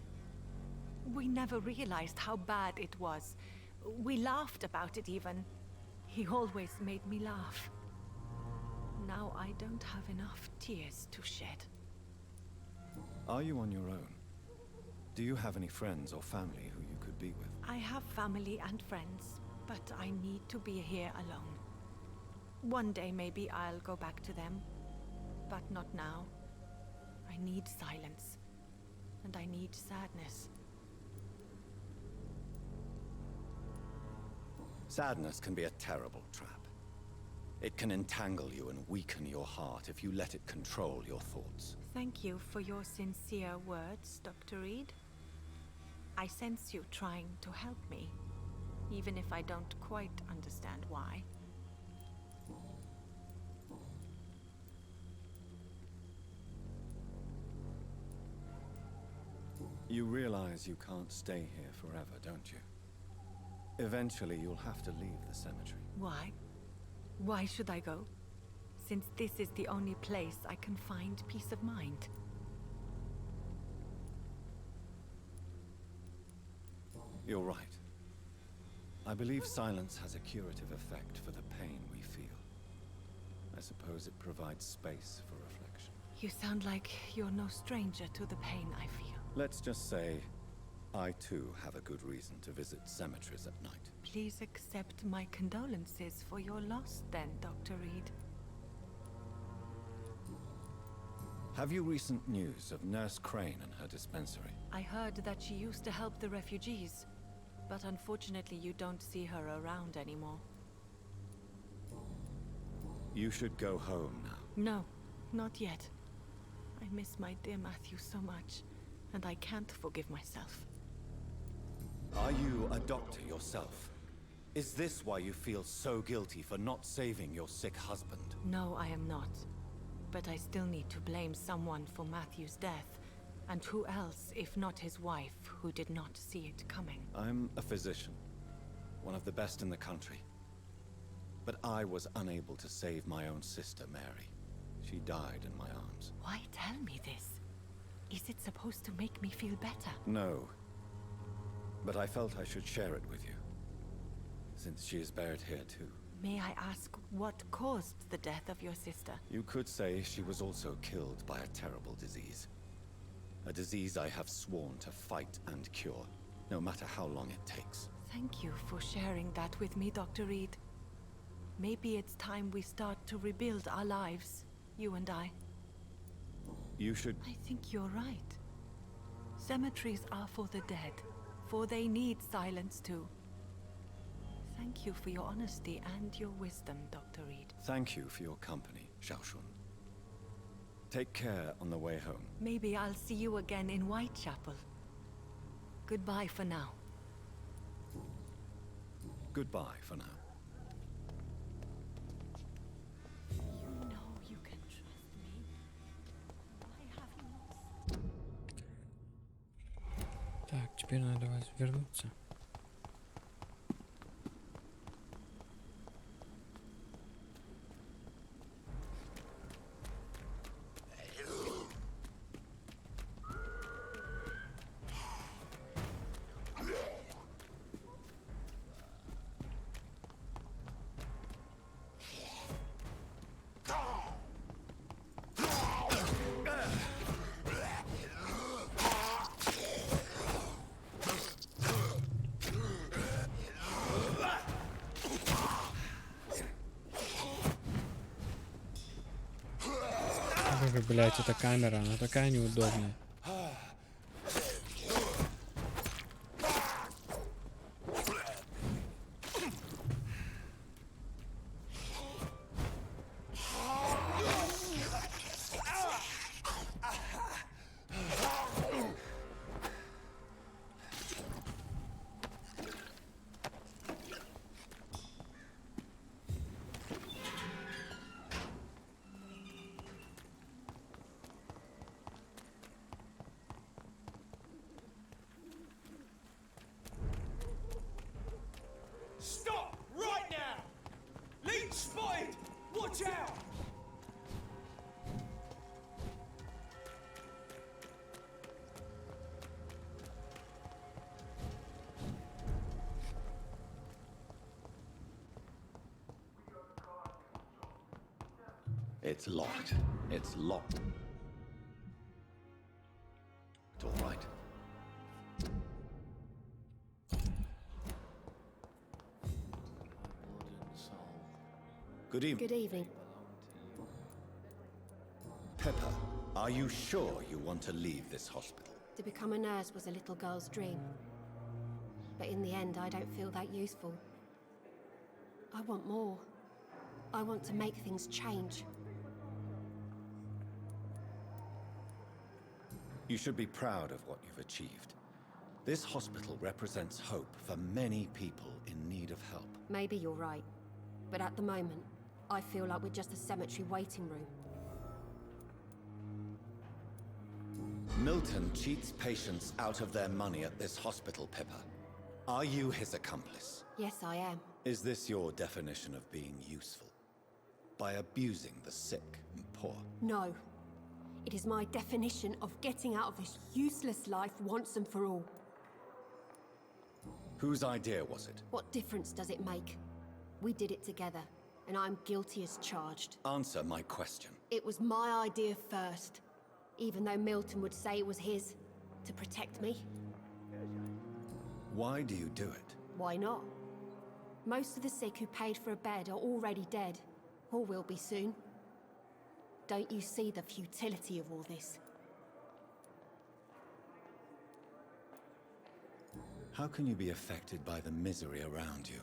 We never realized how bad it was. We laughed about it even. He always made me laugh. Now I don't have enough tears to shed. Are you on your own? Do you have any friends or family who you could be with? I have family and friends, but I need to be here alone. One day maybe I'll go back to them, but not now. I need silence, and I need sadness. Sadness can be a terrible trap. It can entangle you and weaken your heart if you let it control your thoughts. Thank you for your sincere words, Dr. Reed. I sense you trying to help me, even if I don't quite understand why. You realize you can't stay here forever, don't you? Eventually, you'll have to leave the cemetery. Why? Why should I go? Since this is the only place I can find peace of mind. You're right. I believe silence has a curative effect for the pain we feel. I suppose it provides space for reflection. You sound like you're no stranger to the pain I feel. Let's just say, I too have a good reason to visit cemeteries at night. Please accept my condolences for your loss then, Dr. Reed. Have you recent news of Nurse Crane and her dispensary? I heard that she used to help the refugees, but unfortunately you don't see her around anymore. You should go home now. No, not yet. I miss my dear Matthew so much, and I can't forgive myself. Are you a doctor yourself? Is this why you feel so guilty for not saving your sick husband? No, I am not. But I still need to blame someone for Matthew's death. And who else, if not his wife, who did not see it coming? I'm a physician, one of the best in the country. But I was unable to save my own sister, Mary. She died in my arms. Why tell me this? Is it supposed to make me feel better? No. But I felt I should share it with you, since she is buried here too. May I ask what caused the death of your sister? You could say she was also killed by a terrible disease. A disease I have sworn to fight and cure, no matter how long it takes. Thank you for sharing that with me, Dr. Reed. Maybe it's time we start to rebuild our lives, you and I. You should... I think you're right. Cemeteries are for the dead, for they need silence too. Thank you for your honesty and your wisdom, Dr. Reed. Thank you for your company, Xiaoshun. Take care on the way home. Maybe I'll see you again in Whitechapel. Goodbye for now. Goodbye for now. You know you can trust me. I have not. Так, теперь надо вернуться. Блять, эта камера, она такая неудобная. It's locked. It's locked. It's all right. Good evening. Good evening. Pepper, are you sure you want to leave this hospital? To become a nurse was a little girl's dream. But in the end, I don't feel that useful. I want more. I want to make things change. You should be proud of what you've achieved. This hospital represents hope for many people in need of help. Maybe you're right. But at the moment, I feel like we're just a cemetery waiting room. Milton cheats patients out of their money at this hospital, Pepper. Are you his accomplice? Yes, I am. Is this your definition of being useful? By abusing the sick and poor? No. It is my definition of getting out of this useless life once and for all. Whose idea was it? What difference does it make? We did it together, and I'm guilty as charged. Answer my question. It was my idea first, even though Milton would say it was his, to protect me. Why do you do it? Why not? Most of the sick who paid for a bed are already dead, or will be soon. Don't you see the futility of all this? How can you be affected by the misery around you,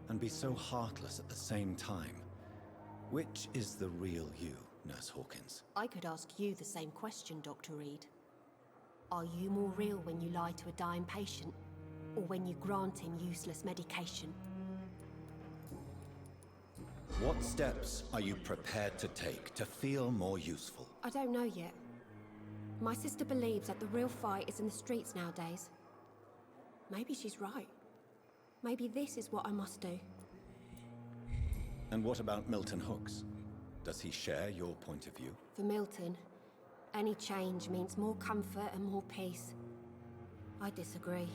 and be so heartless at the same time? Which is the real you, Nurse Hawkins? I could ask you the same question, Dr. Reed. Are you more real when you lie to a dying patient, or when you grant him useless medication? What steps are you prepared to take to feel more useful? I don't know yet. My sister believes that the real fight is in the streets nowadays. Maybe she's right. Maybe this is what I must do. And what about Milton Hooks? Does he share your point of view? For Milton, any change means more comfort and more peace. I disagree.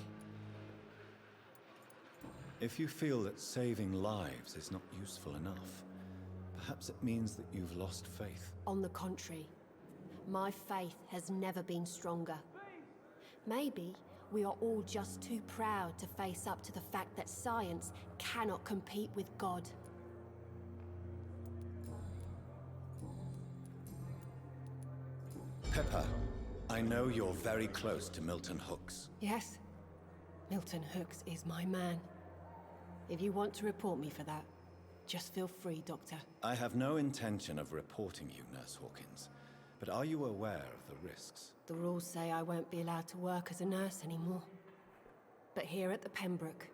If you feel that saving lives is not useful enough, perhaps it means that you've lost faith. On the contrary, my faith has never been stronger. Maybe we are all just too proud to face up to the fact that science cannot compete with God. Pepper, I know you're very close to Milton Hooks. Yes, Milton Hooks is my man. If you want to report me for that, just feel free, Doctor. I have no intention of reporting you, Nurse Hawkins, but are you aware of the risks? The rules say I won't be allowed to work as a nurse anymore. But here at the Pembroke,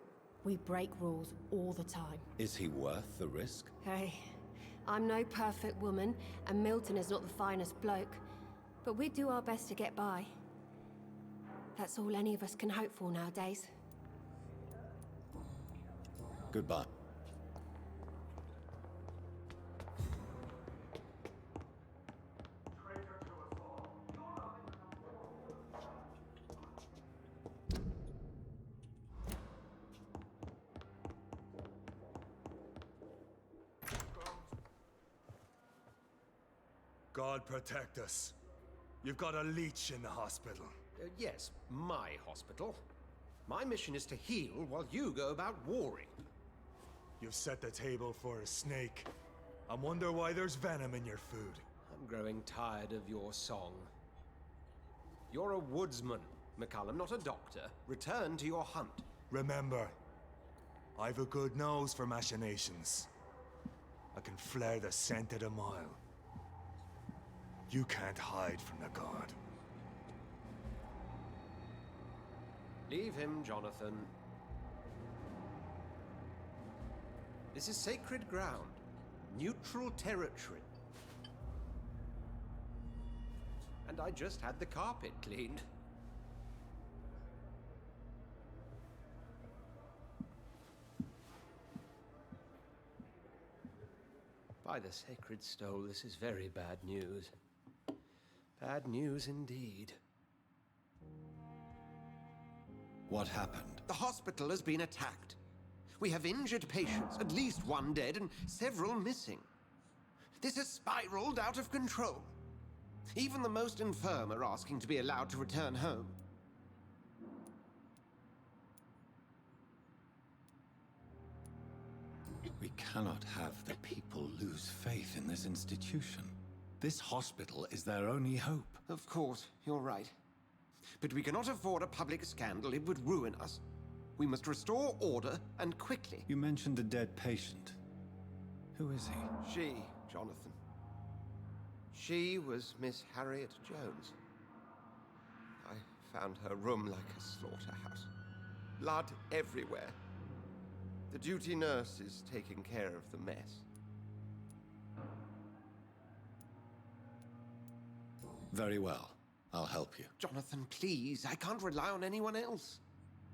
we break rules all the time. Is he worth the risk? Hey, I'm no perfect woman, and Milton is not the finest bloke, but we do our best to get by. That's all any of us can hope for nowadays. Goodbye. God protect us. You've got a leech in the hospital. Yes, my hospital. My mission is to heal while you go about warring. You've set the table for a snake. I wonder why there's venom in your food. I'm growing tired of your song. You're a woodsman, McCallum, not a doctor. Return to your hunt. Remember, I've a good nose for machinations. I can flare the scent at a mile. You can't hide from the God. Leave him, Jonathan. This is sacred ground. Neutral territory. And I just had the carpet cleaned. By the sacred stole, this is very bad news. Bad news indeed. What happened? The hospital has been attacked. We have injured patients, at least one dead and several missing. This has spiraled out of control. Even the most infirm are asking to be allowed to return home. We cannot have the people lose faith in this institution. This hospital is their only hope. Of course, you're right. But we cannot afford a public scandal. It would ruin us. We must restore order, and quickly. You mentioned a dead patient. Who is he? She, Jonathan. She was Miss Harriet Jones. I found her room like a slaughterhouse. Blood everywhere. The duty nurse is taking care of the mess. Very well. I'll help you. Jonathan, please. I can't rely on anyone else.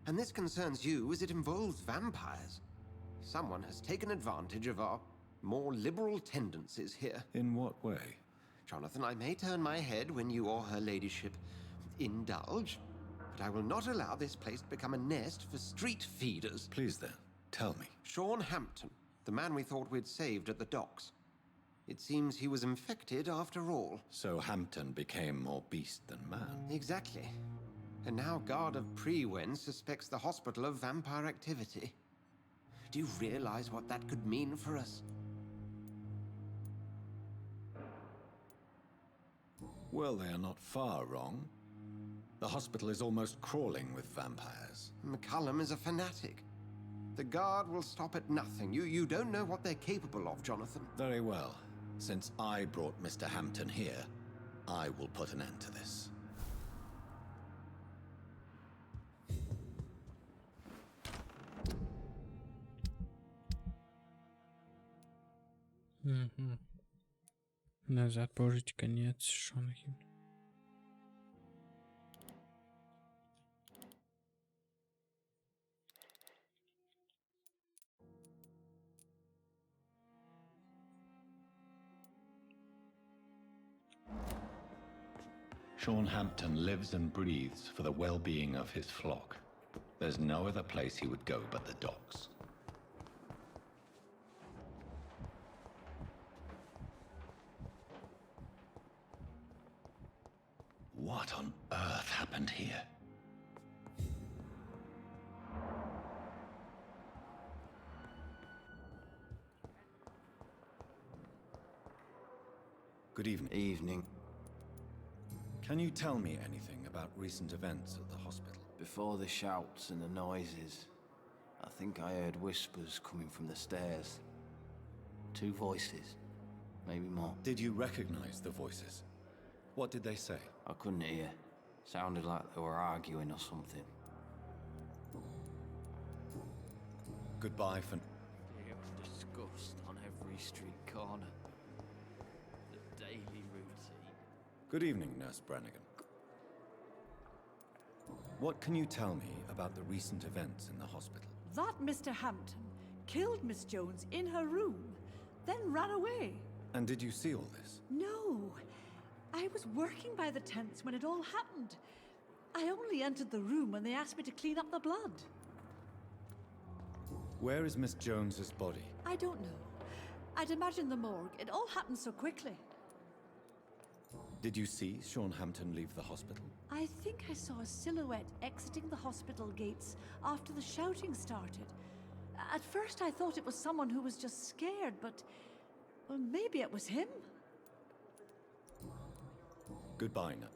And this concerns you as it involves vampires. Someone has taken advantage of our more liberal tendencies here. In what way? Jonathan, I may turn my head when you or her ladyship indulge, but I will not allow this place to become a nest for street feeders. Please then, tell me. Sean Hampton, the man we thought we'd saved at the docks. It seems he was infected after all. So Hampton became more beast than man. Exactly. And now Guard of Prewen suspects the hospital of vampire activity. Do you realize what that could mean for us? Well, they are not far wrong. The hospital is almost crawling with vampires. McCullum is a fanatic. The Guard will stop at nothing. You don't know what they're capable of, Jonathan. Very well. Since I brought Mr. Hampton here, I will put an end to this. Назад положить конец, Шонахим. Sean Hampton lives and breathes for the well-being of his flock. There's no other place he would go but the docks. What on earth happened here? Good evening. Evening. Can you tell me anything about recent events at the hospital? Before the shouts and the noises, I think I heard whispers coming from the stairs. 2 voices, maybe more. Did you recognize the voices? What did they say? I couldn't hear. Sounded like they were arguing or something. Goodbye for... Fear and disgust on every street corner. The daily routine. Good evening, Nurse Brannigan. What can you tell me about the recent events in the hospital? That Mr. Hampton killed Miss Jones in her room, then ran away. And did you see all this? No. I was working by the tents when it all happened. I only entered the room when they asked me to clean up the blood. Where is Miss Jones's body? I don't know. I'd imagine the morgue. It all happened so quickly. Did you see Sean Hampton leave the hospital? I think I saw a silhouette exiting the hospital gates after the shouting started. At first I thought it was someone who was just scared, but... well, maybe it was him. Goodbye now.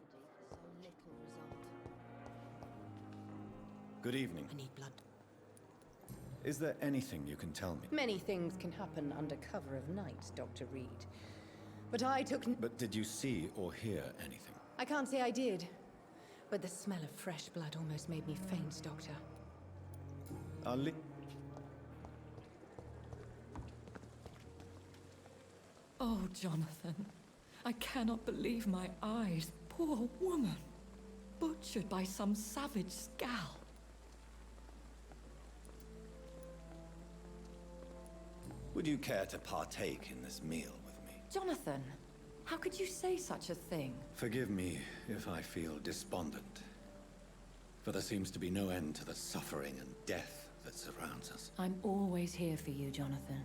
Good evening. I need blood. Is there anything you can tell me? Many things can happen under cover of night, Dr. Reed. But I took... But did you see or hear anything? I can't say I did. But the smell of fresh blood almost made me faint, Doctor. Oh, Jonathan. I cannot believe my eyes. Poor woman. Butchered by some savage scowl. Would you care to partake in this meal with me? Jonathan, how could you say such a thing? Forgive me if I feel despondent. For there seems to be no end to the suffering and death that surrounds us. I'm always here for you, Jonathan.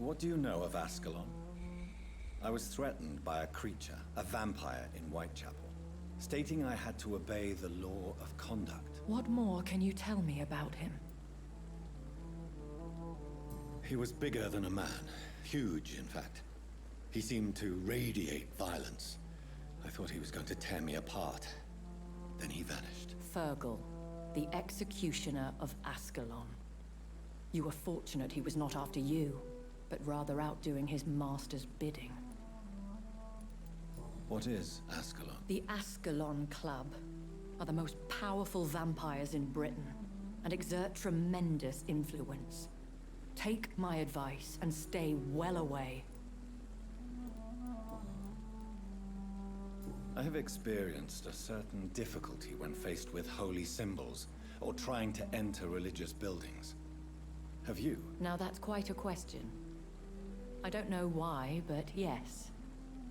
What do you know of Ascalon? I was threatened by a creature, a vampire in Whitechapel, stating I had to obey the law of conduct. What more can you tell me about him? He was bigger than a man. Huge, in fact. He seemed to radiate violence. I thought he was going to tear me apart. Then he vanished. Fergal, the executioner of Ascalon. You were fortunate he was not after you, but rather out doing his master's bidding. What is Ascalon? The Ascalon Club are the most powerful vampires in Britain and exert tremendous influence. Take my advice and stay well away. I have experienced a certain difficulty when faced with holy symbols or trying to enter religious buildings. Have you? Now that's quite a question. I don't know why, but yes,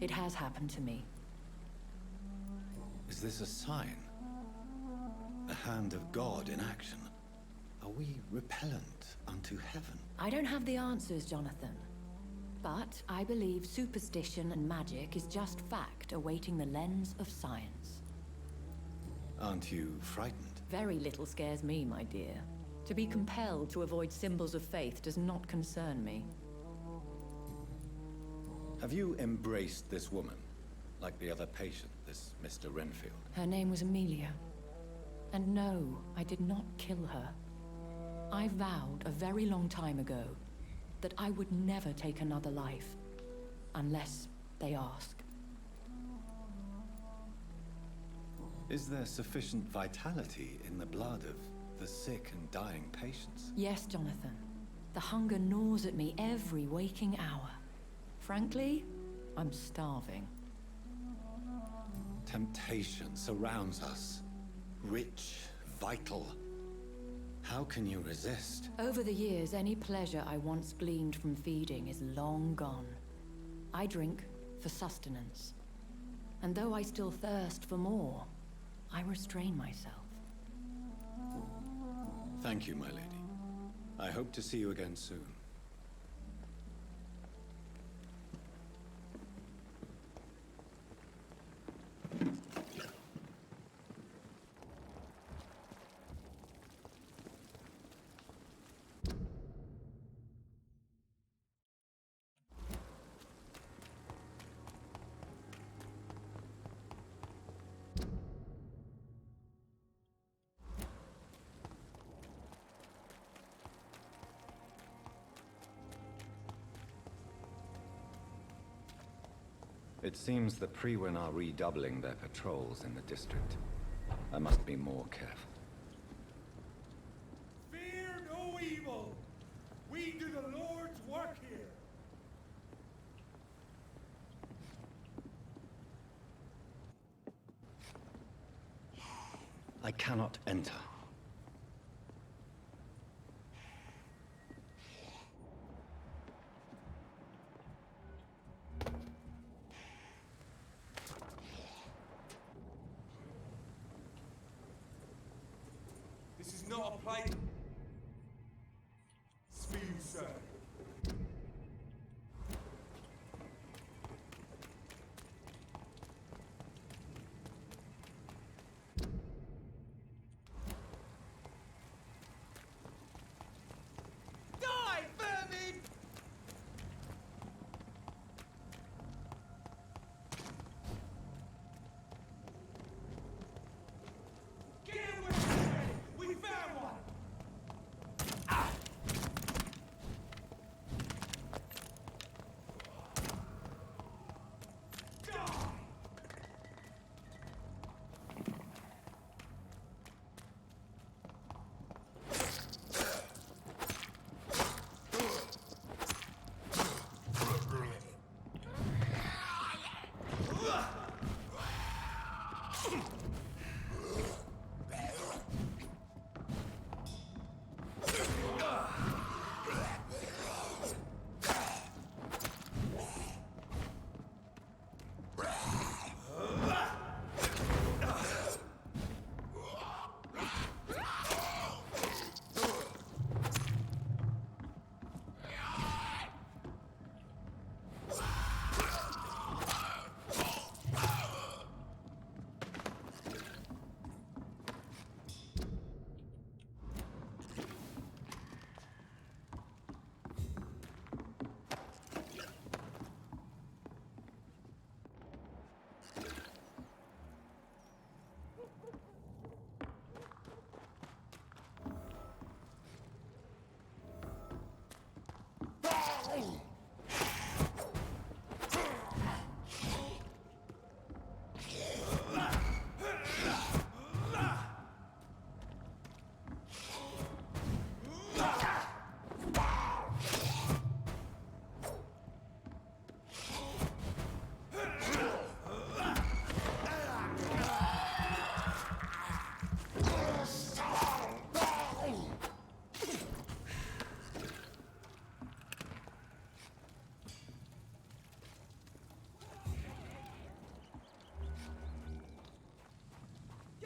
it has happened to me. Is this a sign? A hand of God in action? Are we repellent unto heaven? I don't have the answers, Jonathan. But I believe superstition and magic is just fact awaiting the lens of science. Aren't you frightened? Very little scares me, my dear. To be compelled to avoid symbols of faith does not concern me. Have you embraced this woman, like the other patient, this Mr. Renfield? Her name was Amelia. And no, I did not kill her. I vowed a very long time ago that I would never take another life, unless they ask. Is there sufficient vitality in the blood of the sick and dying patients? Yes, Jonathan. The hunger gnaws at me every waking hour. Frankly, I'm starving. Temptation surrounds us. Rich, vital. How can you resist? Over the years, any pleasure I once gleaned from feeding is long gone. I drink for sustenance. And though I still thirst for more, I restrain myself. Thank you, my lady. I hope to see you again soon. It seems the Priwen are redoubling their patrols in the district. I must be more careful. Fear no evil. We do the Lord's work here. I cannot enter. This is not a place. Speed, sir. Die, vermin! Get in with me! We found one!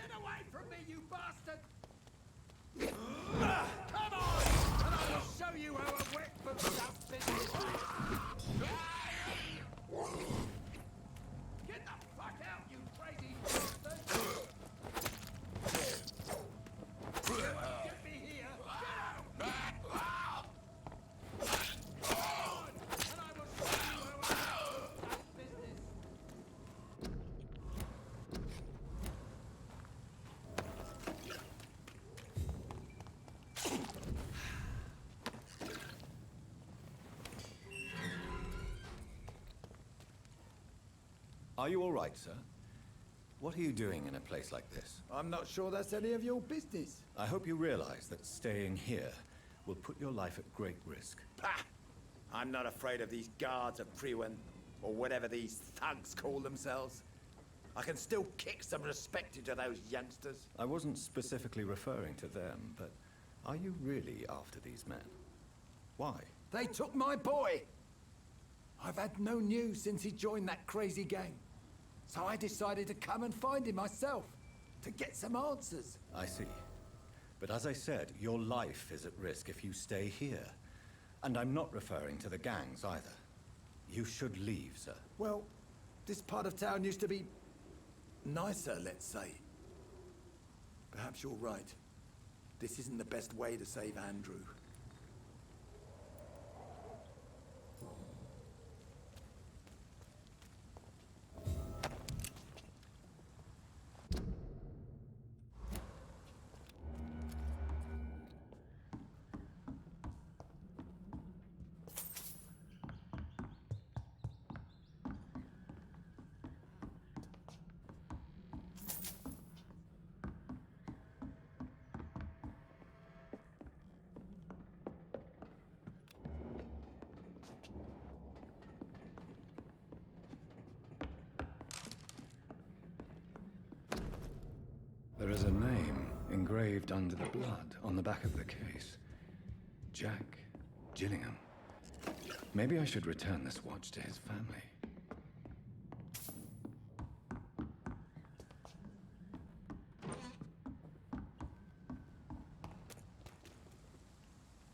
Get away from me, you bastard! Come on! And I will show you how a wet foot does business. Get the fuck out, you crazy bastard! You won't get me here! Get out! Come on! And I will show you how a wet foot does business. Are you all right, sir? What are you doing in a place like this? I'm not sure that's any of your business. I hope you realize that staying here will put your life at great risk. Pah! I'm not afraid of these guards of Priwen, or whatever these thugs call themselves. I can still kick some respect into those youngsters. I wasn't specifically referring to them, but are you really after these men? Why? They took my boy! I've had no news since he joined that crazy gang. So I decided to come and find him myself, to get some answers. I see. But as I said, your life is at risk if you stay here. And I'm not referring to the gangs either. You should leave, sir. Well, this part of town used to be nicer, let's say. Perhaps you're right. This isn't the best way to save Andrew. There is a name engraved under the blood on the back of the case. Jack Gillingham. Maybe I should return this watch to his family.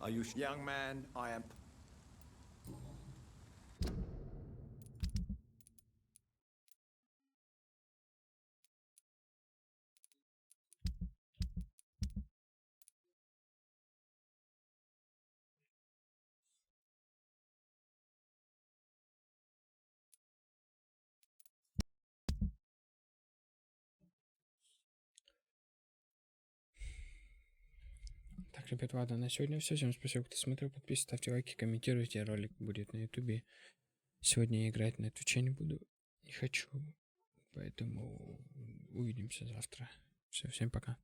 Are you young man? I am. Так, ребят, ладно, на сегодня все. Всем спасибо, кто смотрел. Подписывайтесь, ставьте лайки, комментируйте. Ролик будет на ютубе. Сегодня я играть на Twitch не буду. Не хочу. Поэтому увидимся завтра. Все, всем пока.